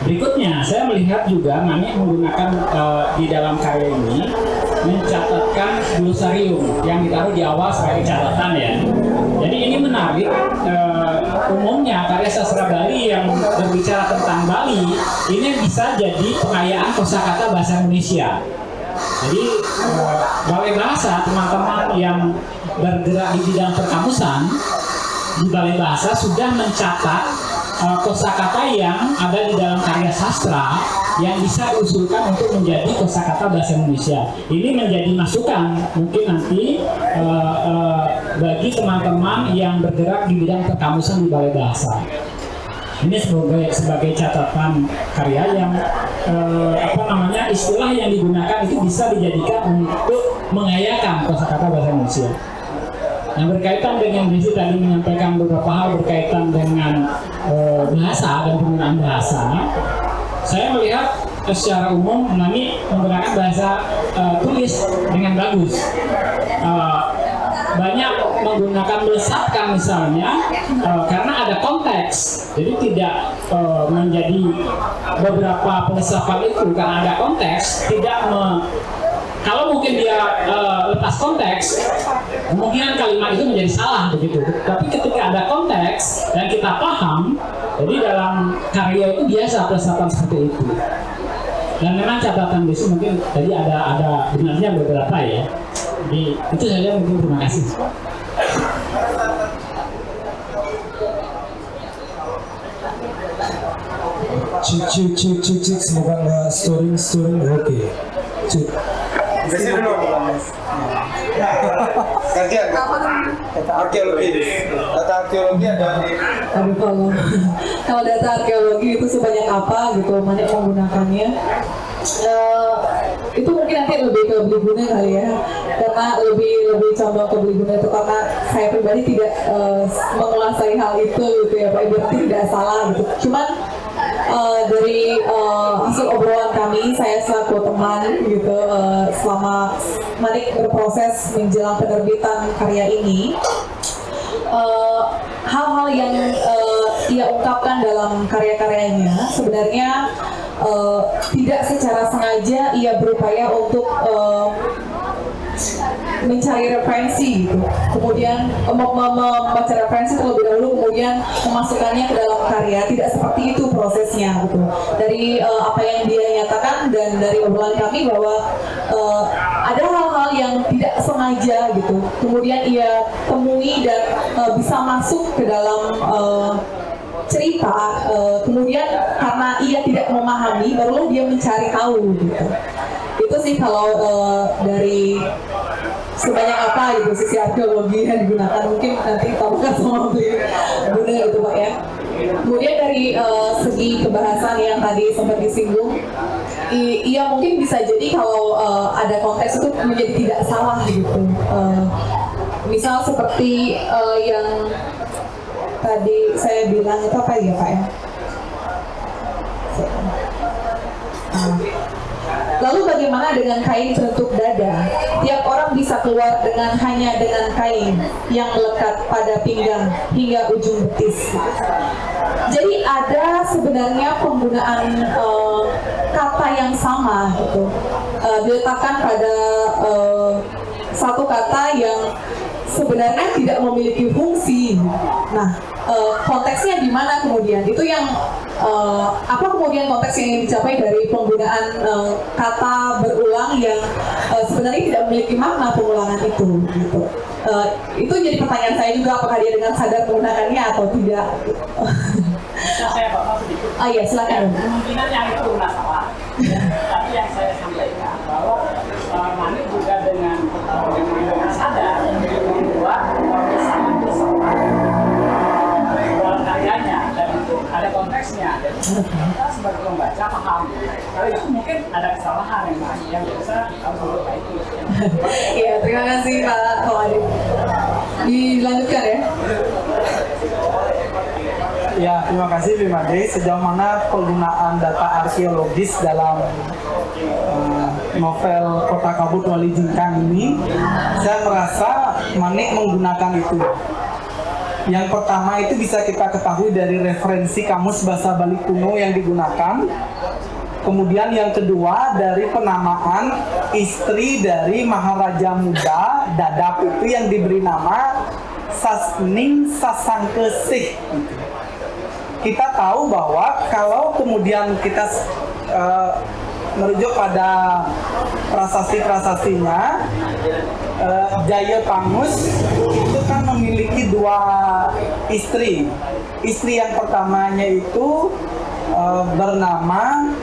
berikutnya. Saya melihat juga Mani menggunakan di dalam karya ini mencatatkan glosarium yang ditaruh di awal sebagai catatan ya. Jadi ini menarik. Umumnya karya sastra Bali yang berbicara tentang Bali ini bisa jadi pengayaan kosakata bahasa Indonesia. Jadi Balai Bahasa, teman-teman yang bergerak di bidang perkamusan di Balai Bahasa sudah mencatat kosakata yang ada di dalam karya sastra yang bisa diusulkan untuk menjadi kosakata bahasa Indonesia. Ini menjadi masukan mungkin nanti bagi teman-teman yang bergerak di bidang perkamusan di Balai Bahasa. Ini sebagai catatan karya yang istilah yang digunakan itu bisa dijadikan untuk mengayakan kosakata bahasa Indonesia. Nah, berkaitan dengan Desi tadi menyampaikan beberapa hal berkaitan dengan bahasa dan penggunaan bahasa. Saya melihat secara umum Nani menggunakan bahasa tulis dengan bagus. Banyak menggunakan melesatkan misalnya karena ada konteks, jadi tidak menjadi beberapa pengesapan itu karena ada konteks, tidak kalau mungkin dia lepas konteks, kemungkinan kalimat itu menjadi salah begitu. Tapi ketika ada konteks dan kita paham, jadi dalam karya itu biasa pengesapan seperti itu. Dan memang catatan Desi mungkin tadi ada benarnya beberapa ya. Jadi itu saja mungkin, terima kasih. Cik, semoga nggak storing oke. Cik. Desi dulu. Gantian. Data arkeologi ada di. Aduh, kalau data arkeologi itu sebanyak apa gitu, mana yang menggunakannya? Itu mungkin nanti lebih ke Beli Guna kali ya, karena lebih condong ke Beli Guna itu karena saya pribadi tidak menguasai hal itu gitu ya Pak, berarti tidak salah gitu. Cuman dari hasil obrolan kami, saya selaku teman gitu selama Manik berproses menjelang penerbitan karya ini, hal-hal yang ia ungkapkan dalam karya-karyanya sebenarnya tidak secara sengaja ia berupaya untuk mencari referensi gitu, kemudian membaca referensi terlebih dahulu, kemudian memasukkannya ke dalam karya. Tidak seperti itu prosesnya gitu. Dari apa yang dia nyatakan dan dari obrolan kami bahwa ada hal-hal yang tidak sengaja gitu, kemudian ia temui dan bisa masuk ke dalam cerita, kemudian karena ia tidak memahami, barulah dia mencari tahu gitu. Itu itu sih kalau dari sebanyak apa gitu sisi arkeologi yang digunakan, mungkin nanti tambahkan sama Bunda gitu Pak ya. Kemudian dari segi kebahasan yang tadi sempat disinggung, iya mungkin bisa jadi kalau ada konteks itu menjadi tidak salah gitu. Misal seperti yang tadi saya bilang itu apa ya Pak ya? Lalu bagaimana dengan kain penutup dada? Tiap orang bisa keluar hanya dengan kain yang melekat pada pinggang hingga ujung betis. Jadi ada sebenarnya penggunaan kata yang sama gitu, diletakkan pada satu kata yang sebenarnya tidak memiliki fungsi. Nah, konteksnya di mana kemudian? Itu yang apa kemudian konteks yang ingin dicapai dari penggunaan kata berulang yang sebenarnya tidak memiliki makna pengulangan itu gitu. Itu jadi pertanyaan saya juga, apakah dia dengan sadar menggunakannya atau tidak. Saya Bapak sedikit. Iya, silakan. Kemungkinan yang itu nggak salah. Tapi yang saya sampaikan bahwa Manik juga dengan sadar membuat sangat besar dalam karyanya, dan itu ada konteksnya. Jadi kita sebagai pembaca paham. Kalau itu mungkin ada kesalahan yang bisa harus diperbaiki. Iya, terima kasih Pak Khawadir. Dilanjutkan ya. Ya, terima kasih Bimade. Sejauh mana penggunaan data arkeologis dalam novel Kota Kabut Wali Jingkang ini, saya merasa Manik menggunakan itu. Yang pertama itu bisa kita ketahui dari referensi kamus bahasa Bali kuno yang digunakan. Kemudian yang kedua dari penamaan istri dari Maharaja Muda Dadap itu yang diberi nama Sasning Sasangkesih. Kita tahu bahwa kalau kemudian kita merujuk pada prasasti-prasastinya, Jaya Pangus itu kan memiliki dua istri. Istri yang pertamanya itu bernama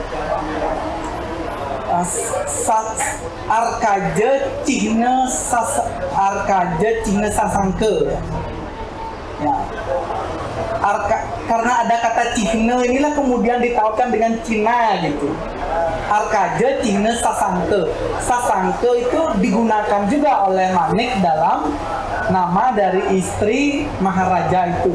Arkaja Cihne Sasangke. Ya. Karena ada kata Cihne inilah kemudian ditautkan dengan Cina gitu. Arkaja Cihne Sasangke. Sasangke itu digunakan juga oleh Manik dalam nama dari istri Maharaja itu.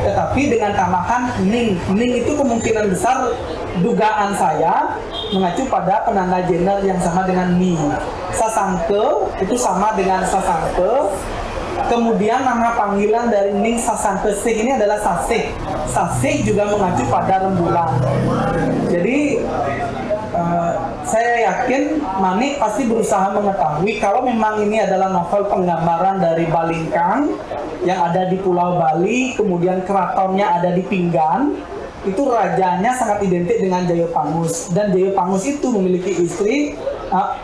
Tetapi dengan tambahan Ning. Ning itu kemungkinan besar dugaan saya mengacu pada penanda gender yang sama dengan Ning. Sasangke itu sama dengan Sasangke. Kemudian nama panggilan dari Ning Sasangkesih ini adalah Sasih. Sasih juga mengacu pada rembulan. Jadi saya yakin Manik pasti berusaha mengetahui kalau memang ini adalah novel penggambaran dari Balingkang yang ada di Pulau Bali, kemudian keratonnya ada di Pinggan, itu rajanya sangat identik dengan Jaya Pangus, dan Jaya Pangus itu memiliki istri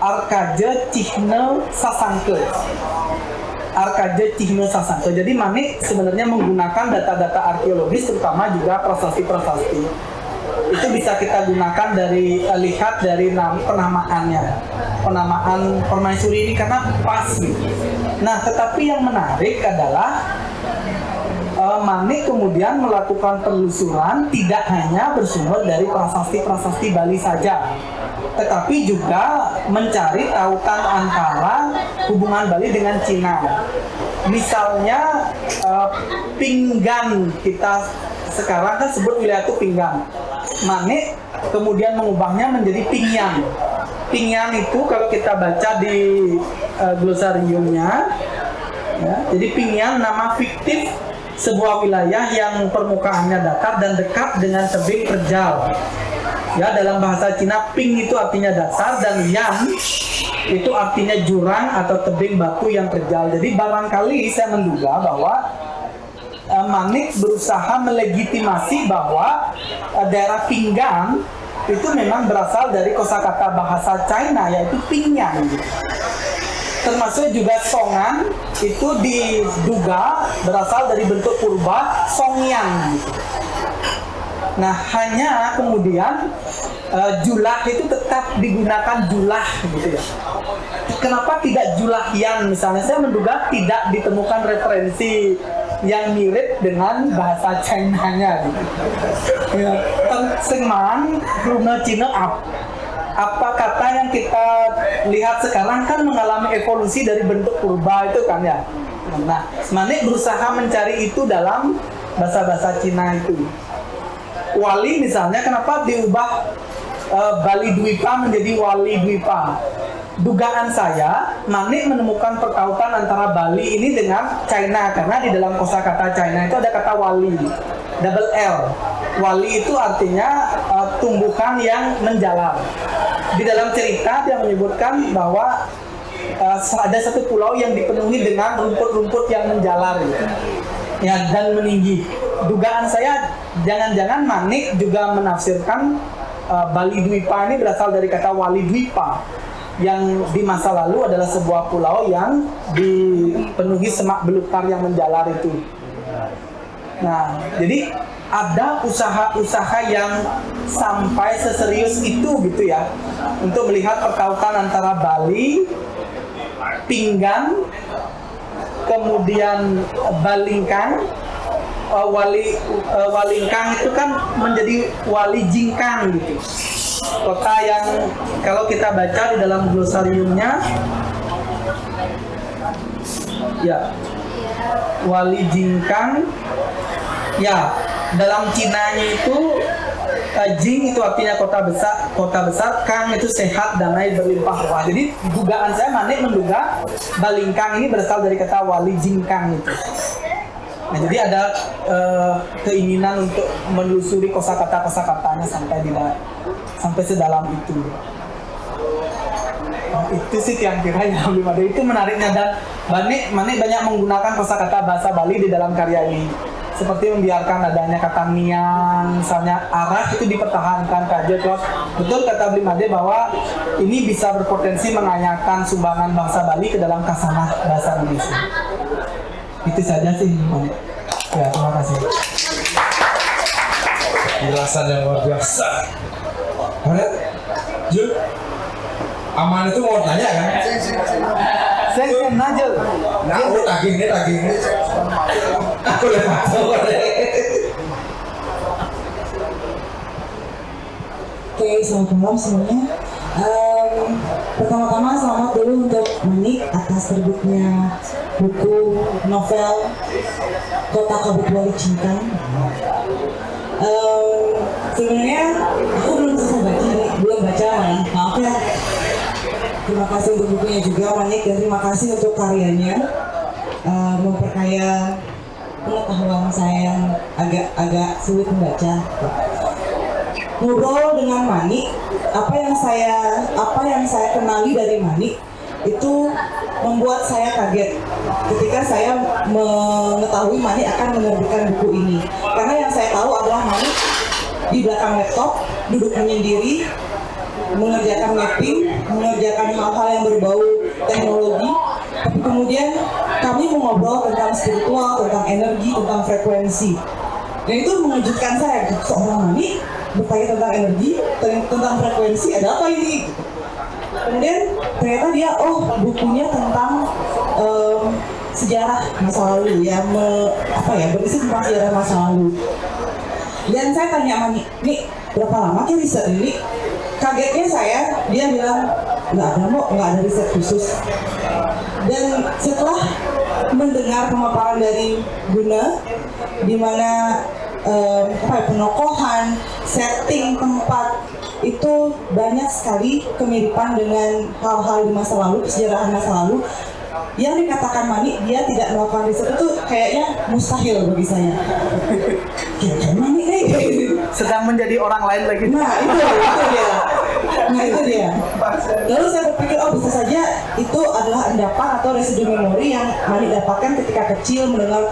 Arkaja Cihne Sasangke. Arkaja Cihne Sasangke. Jadi Manik sebenarnya menggunakan data-data arkeologis, terutama juga prasasti-prasasti. Itu bisa kita gunakan dari lihat dari penamaannya, penamaan permaisuri ini karena pas gitu. Nah, tetapi yang menarik adalah Manik kemudian melakukan penelusuran tidak hanya bersumber dari prasasti-prasasti Bali saja, tetapi juga mencari tautan antara hubungan Bali dengan Cina. Misalnya Pinggan, kita sekarang kan sebut wilayah itu Pinggan. Manik kemudian mengubahnya menjadi Pingyan. Pingyan itu kalau kita baca di glosariumnya, ya, jadi Pingyan nama fiktif sebuah wilayah yang permukaannya datar dan dekat dengan tebing terjal. Ya, dalam bahasa Cina Ping itu artinya datar dan Yan itu artinya jurang atau tebing batu yang terjal. Jadi barangkali saya menduga bahwa Manik berusaha melegitimasi bahwa daerah Pinggan itu memang berasal dari kosakata bahasa China yaitu Pingyan. Termasuk juga Songan itu diduga berasal dari bentuk purba Songyang. Nah, hanya kemudian julah itu tetap digunakan julah gitu ya. Kenapa tidak julahian misalnya? Saya menduga tidak ditemukan referensi yang mirip dengan bahasa China-nya gitu. Ya, Sengman, Luna Cina apa kata yang kita lihat sekarang kan mengalami evolusi dari bentuk purba itu kan ya. Nah, Manik berusaha mencari itu dalam bahasa-bahasa Cina itu. Wali misalnya kenapa diubah Bali Dwipa menjadi Wali Dwipa? Dugaan saya, Manik menemukan perkautan antara Bali ini dengan China karena di dalam kosakata China itu ada kata wali, double L. Wali itu artinya tumbuhan yang menjalar. Di dalam cerita dia menyebutkan bahwa ada satu pulau yang dipenuhi dengan rumput-rumput yang menjalar gitu. Ya, dan meninggi. Dugaan saya jangan-jangan Manik juga menafsirkan Bali Dwipa ini berasal dari kata Wali Dwipa yang di masa lalu adalah sebuah pulau yang dipenuhi semak belukar yang menjalar itu. Nah, jadi ada usaha-usaha yang sampai seserius itu gitu ya untuk melihat perkautan antara Bali, Pinggan, kemudian Balingkang. Walingkang itu kan menjadi Wali Jingkang gitu. Kota yang kalau kita baca di dalam glosariumnya ya Wali Jingkang ya dalam Cinanya itu Jing itu artinya kota besar, Kang itu sehat, damai, berlimpah ruah. Jadi dugaan saya Manik menduga Balingkang ini berasal dari kata Wali Jingkang itu. Nah, jadi ada keinginan untuk menelusuri kosakata-kosakatanya sampai sedalam itu. Nah, itu sih yang kira-kira belum ada. Itu menariknya dan Manik banyak menggunakan kosakata bahasa Bali di dalam karya ini. Seperti membiarkan adanya kata niang, misalnya arah itu dipertahankan saja. Terus betul kata Blimade bahwa ini bisa berpotensi menanyakan sumbangan bangsa Bali ke dalam kasanah bahasa Indonesia. Itu saja sih. Ya, terima kasih. Penjelasan yang luar biasa. Mana? Jul, Aman itu mau tanya kan? Saya Najel. Nah, tagih ini. Aku lewat Oke, selamat malam semuanya. Pertama-tama selamat dulu untuk Manik atas terbitnya buku novel Kota Kabut Wali Jingkang. Sebenarnya aku belum baca malah, maaf ya. Terima kasih untuk bukunya juga Manik dan terima kasih untuk karyanya memperkaya pengetahuan saya yang agak sulit membaca. Ngobrol dengan Manik, apa yang saya kenali dari Manik itu membuat saya kaget ketika saya mengetahui Manik akan menerbitkan buku ini. Karena yang saya tahu adalah Manik di belakang laptop duduk menyendiri mengerjakan mapping, mengerjakan hal-hal yang berbau teknologi. Tapi kemudian kami mengobrol tentang spiritual, tentang energi, tentang frekuensi. Dan itu mengejutkan saya, seorang Manik bertanya tentang energi, tentang frekuensi, ada apa ini? Kemudian ternyata dia, bukunya tentang sejarah masa lalu ya, berisi tentang sejarah masa lalu. Dan saya tanya Manik, nih berapa lama sih riset ini? Kagetnya saya, dia bilang nggak ada riset khusus. Dan setelah mendengar pemaparan dari Guna, di mana penokohan, setting tempat itu banyak sekali kemiripan dengan hal-hal di masa lalu, kesejarahan masa lalu. Yang dikatakan Manik dia tidak melakukan riset itu kayaknya mustahil bagi saya. Manik sedang menjadi orang lain lagi. Nah itu dia. Lalu saya berpikir, bisa saja itu adalah endapan atau residu memori yang Manik dapatkan ketika kecil, mendengar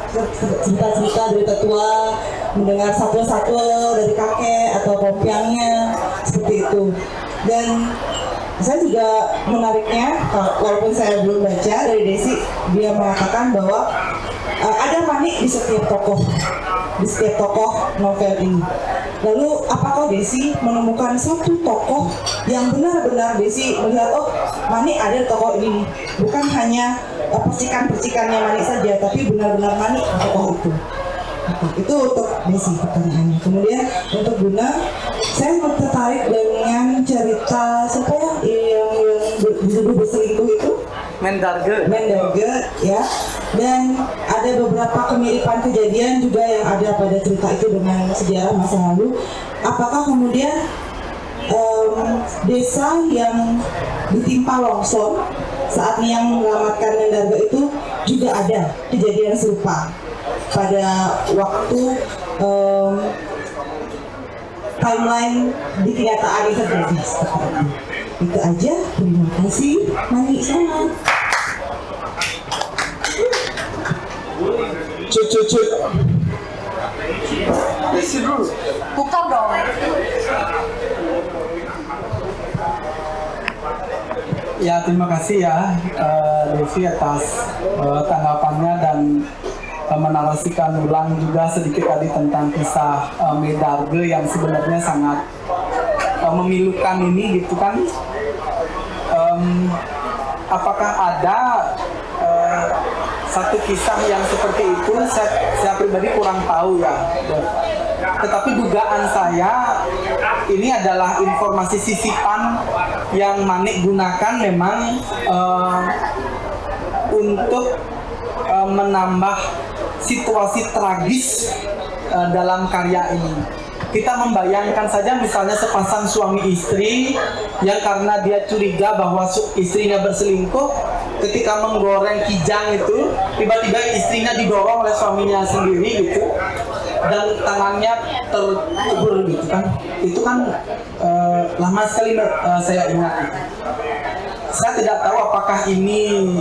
cerita-cerita dari tetua, mendengar satwa-satwa dari kakek atau pompiangnya, seperti itu. Dan saya juga menariknya, walaupun saya belum baca, dari Desi dia mengatakan bahwa ada manik di setiap tokoh novel ini. Lalu apakah Desi menemukan satu tokoh yang benar-benar Desi melihat, oh manik ada di tokoh ini nih, bukan hanya percikan-percikannya manik saja, tapi benar-benar manik di tokoh itu. Itu untuk Desi pertanyaannya. Kemudian untuk Guna, saya tertarik dengan cerita siapa yang disebut berselingkuh itu? Mendarge. Ya. Dan ada beberapa kemiripan kejadian juga yang ada pada cerita itu dengan sejarah masa lalu. Apakah kemudian desa yang ditimpa longsor saat yang menyelamatkan Mendarge itu juga ada kejadian serupa pada waktu timeline di kenyataan itu terjadi seperti itu. Itu aja, terima kasih. Mari selamat. Cucu. Tukar dong. Ya, terima kasih ya Devi atas tanggapannya dan menarasikan ulang juga sedikit tadi tentang kisah Mendarge yang sebenarnya sangat memilukan ini gitu kan. Apakah ada satu kisah yang seperti itu? Saya pribadi kurang tahu ya. Tetapi dugaan saya ini adalah informasi sisipan yang Manik gunakan memang untuk menambah situasi tragis dalam karya ini. Kita membayangkan saja misalnya sepasang suami istri yang karena dia curiga bahwa istrinya berselingkuh, ketika menggoreng kijang itu tiba-tiba istrinya didorong oleh suaminya sendiri gitu dan tangannya terkubur gitu kan. Itu kan lama sekali saya ingat itu. Saya tidak tahu apakah ini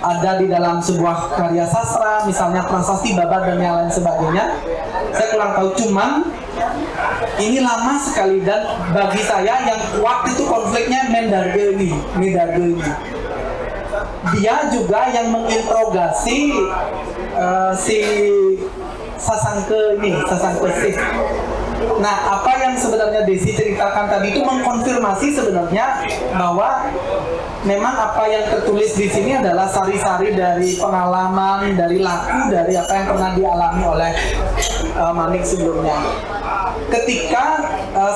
ada di dalam sebuah karya sastra, misalnya prasasti, babat dan yang lain sebagainya. Saya kurang tahu, cuman ini lama sekali dan bagi saya yang kuat itu konfliknya Mendarge ini. Dia juga yang menginterogasi si Sasangke sih. Nah, apa yang sebenarnya Desi ceritakan tadi itu mengkonfirmasi sebenarnya bahwa memang apa yang tertulis di sini adalah sari-sari dari pengalaman, dari laku, dari apa yang pernah dialami oleh Manik sebelumnya. Ketika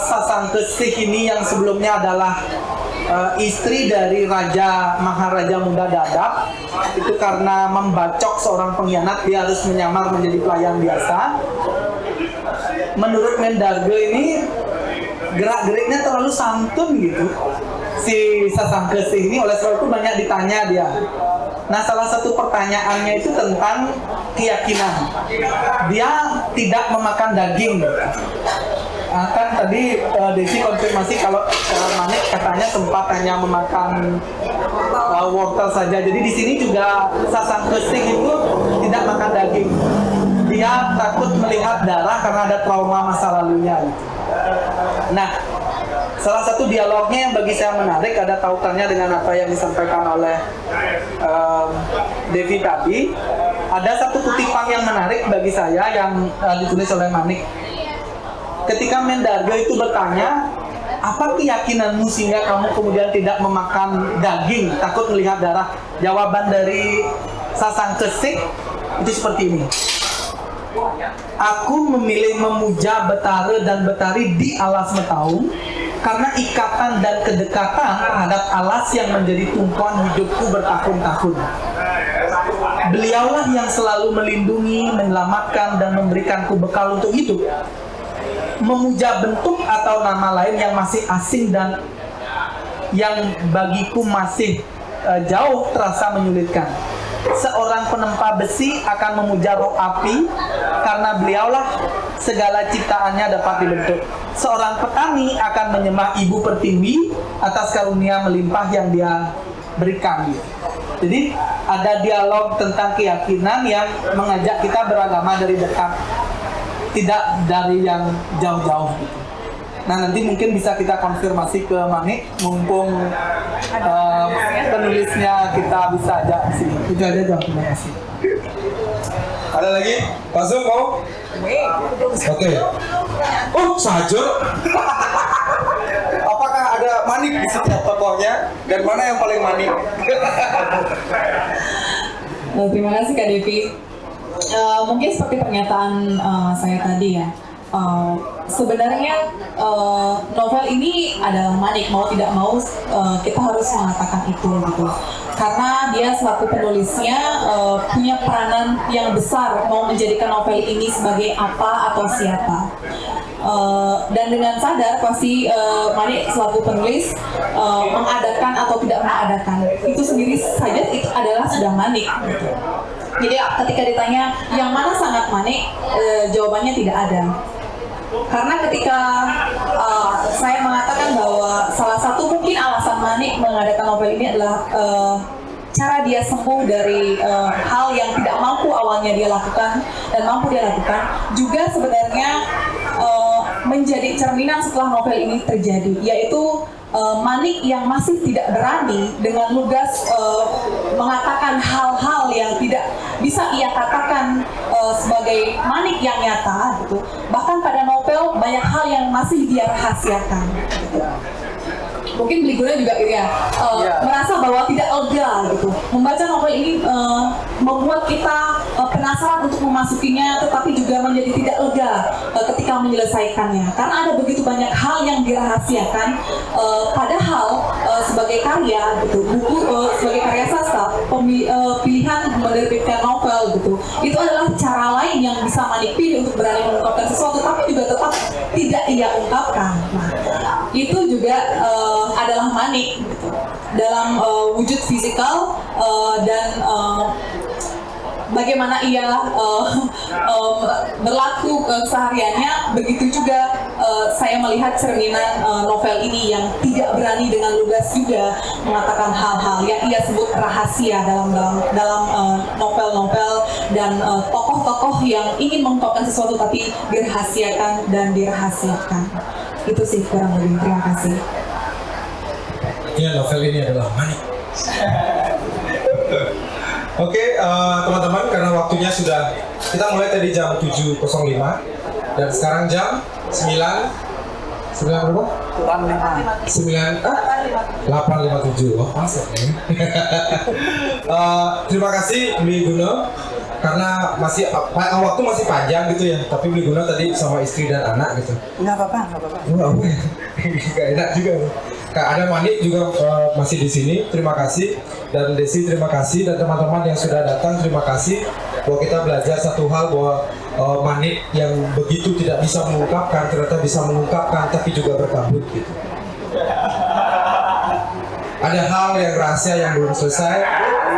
Sasangke ini yang sebelumnya adalah istri dari Maharaja Muda Dadap, itu karena membacok seorang pengkhianat dia harus menyamar menjadi pelayan biasa. Menurut Mendarge ini gerak-geriknya terlalu santun gitu si Sasangke ini, oleh sebab itu banyak ditanya dia. Nah, salah satu pertanyaannya itu tentang keyakinan. Dia tidak memakan daging. Kan tadi Desi konfirmasi kalau Manik katanya sempat hanya memakan wortel saja. Jadi di sini juga Sasangke itu tidak makan daging. Dia takut melihat darah karena ada trauma masa lalunya. Nah, salah satu dialognya yang bagi saya menarik ada tautannya dengan apa yang disampaikan oleh Devi tadi. Ada satu kutipan yang menarik bagi saya yang ditulis oleh Manik. Ketika Mendarge itu bertanya, apa keyakinanmu sehingga kamu kemudian tidak memakan daging, takut melihat darah? Jawaban dari Sasangke itu seperti ini. Aku memilih memuja Betara dan Betari di alas Metaung karena ikatan dan kedekatan terhadap alas yang menjadi tumpuan hidupku bertahun-tahun. Beliaulah yang selalu melindungi, menyelamatkan, dan memberikanku bekal untuk hidup. Memuja bentuk atau nama lain yang masih asing dan yang bagiku masih jauh terasa menyulitkan. Seorang penempa besi akan memuja roh api karena beliaulah segala ciptaannya dapat dibentuk. Seorang petani akan menyembah ibu pertiwi atas karunia melimpah yang dia berikan. Jadi ada dialog tentang keyakinan yang mengajak kita beragama dari dekat, tidak dari yang jauh-jauh gitu. Nah nanti mungkin bisa kita konfirmasi ke Manik, mumpung penulisnya kita bisa ajak ke sini. Itu aja dong, terima kasih. Ada lagi? Pak Zum mau? Oke. Oh, Sajur. Apakah ada manik di setiap tokohnya? Dan mana yang paling manik? Terima kasih Kak Devi. Mungkin seperti pernyataan saya tadi ya. Sebenarnya novel ini adalah manik, mau tidak mau kita harus mengatakan itu gitu. Karena dia selaku penulisnya punya peranan yang besar mau menjadikan novel ini sebagai apa atau siapa. Dan dengan sadar pasti Manik selaku penulis mengadakan atau tidak mengadakan itu sendiri saja itu adalah sudah manik gitu. Jadi ketika ditanya yang mana sangat manik, jawabannya tidak ada. Karena ketika saya mengatakan bahwa salah satu mungkin alasan Manik mengadakan novel ini adalah cara dia sembuh dari hal yang tidak mampu awalnya dia lakukan dan mampu dia lakukan, juga sebenarnya menjadi cerminan setelah novel ini terjadi, yaitu Manik yang masih tidak berani dengan lugas mengatakan hal-hal yang tidak bisa ia katakan sebagai Manik yang nyata gitu. Bahkan pada novel banyak hal yang masih dia rahasiakan gitu. Mungkin Bliguna juga merasa bahwa tidak lega gitu. Membaca novel ini membuat kita penasaran untuk memasukinya, tetapi juga menjadi tidak lega ketika menyelesaikannya. Karena ada begitu banyak hal yang dirahasiakan, padahal sebagai karya gitu, buku sebagai karya sastra, pilihan menerbitkan novel gitu, itu adalah cara lain yang bisa Manik pilih untuk berani mengungkapkan sesuatu, tapi juga tetap tidak ia ungkapkan. Nah, itu juga adalah Manik gitu. Dalam wujud fisikal dan bagaimana ia berlaku kesehariannya, begitu juga saya melihat cerminan novel ini yang tidak berani dengan lugas juga mengatakan hal-hal yang ia sebut rahasia dalam novel-novel dan tokoh-tokoh yang ingin mengungkapkan sesuatu tapi dirahasiakan dan dirahasiakan. Itu sih kurang lebih. Terima kasih. Ya, novel ini adalah manik. Oke, teman-teman, karena waktunya sudah, kita mulai tadi jam 7.05 dan sekarang jam 9 berapa? 8.57. Oh, pas ya. Terima kasih Bliguna, karena waktu masih panjang gitu ya, tapi Bliguna tadi sama istri dan anak gitu. Nggak apa-apa. Gak enak juga. Kak, ada Manik juga masih di sini. Terima kasih. Dan Desi terima kasih, dan teman-teman yang sudah datang terima kasih. Bahwa kita belajar satu hal, bahwa Manik yang begitu tidak bisa mengungkapkan ternyata bisa mengungkapkan, tapi juga berkabut gitu. Ada hal yang rahasia yang belum selesai,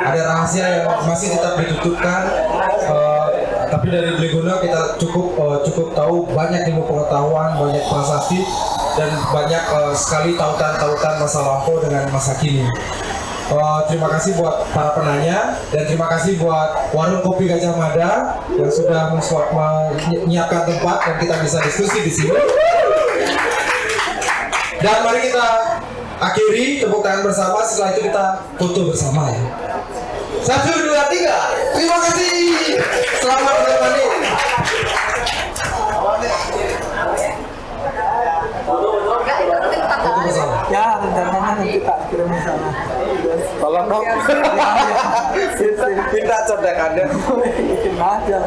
ada rahasia yang masih tetap ditutupkan. Tapi dari Bliguna kita cukup tahu banyak ilmu pengetahuan, banyak prasasti, dan banyak sekali tautan-tautan masa lampau dengan masa kini. Terima kasih buat para penanya, dan terima kasih buat Warung Kopi Gajah Mada yang sudah menyiapkan tempat dan kita bisa diskusi di sini. Dan mari kita akhiri tepuk tangan bersama, setelah itu kita foto bersama ya. 1, 2, 3. Terima kasih. Selamat menikmati. Foto bersama. Ya, rencananya nanti tak kirim ke sana. Tolong dong. Minta contekannya. Bikin aja.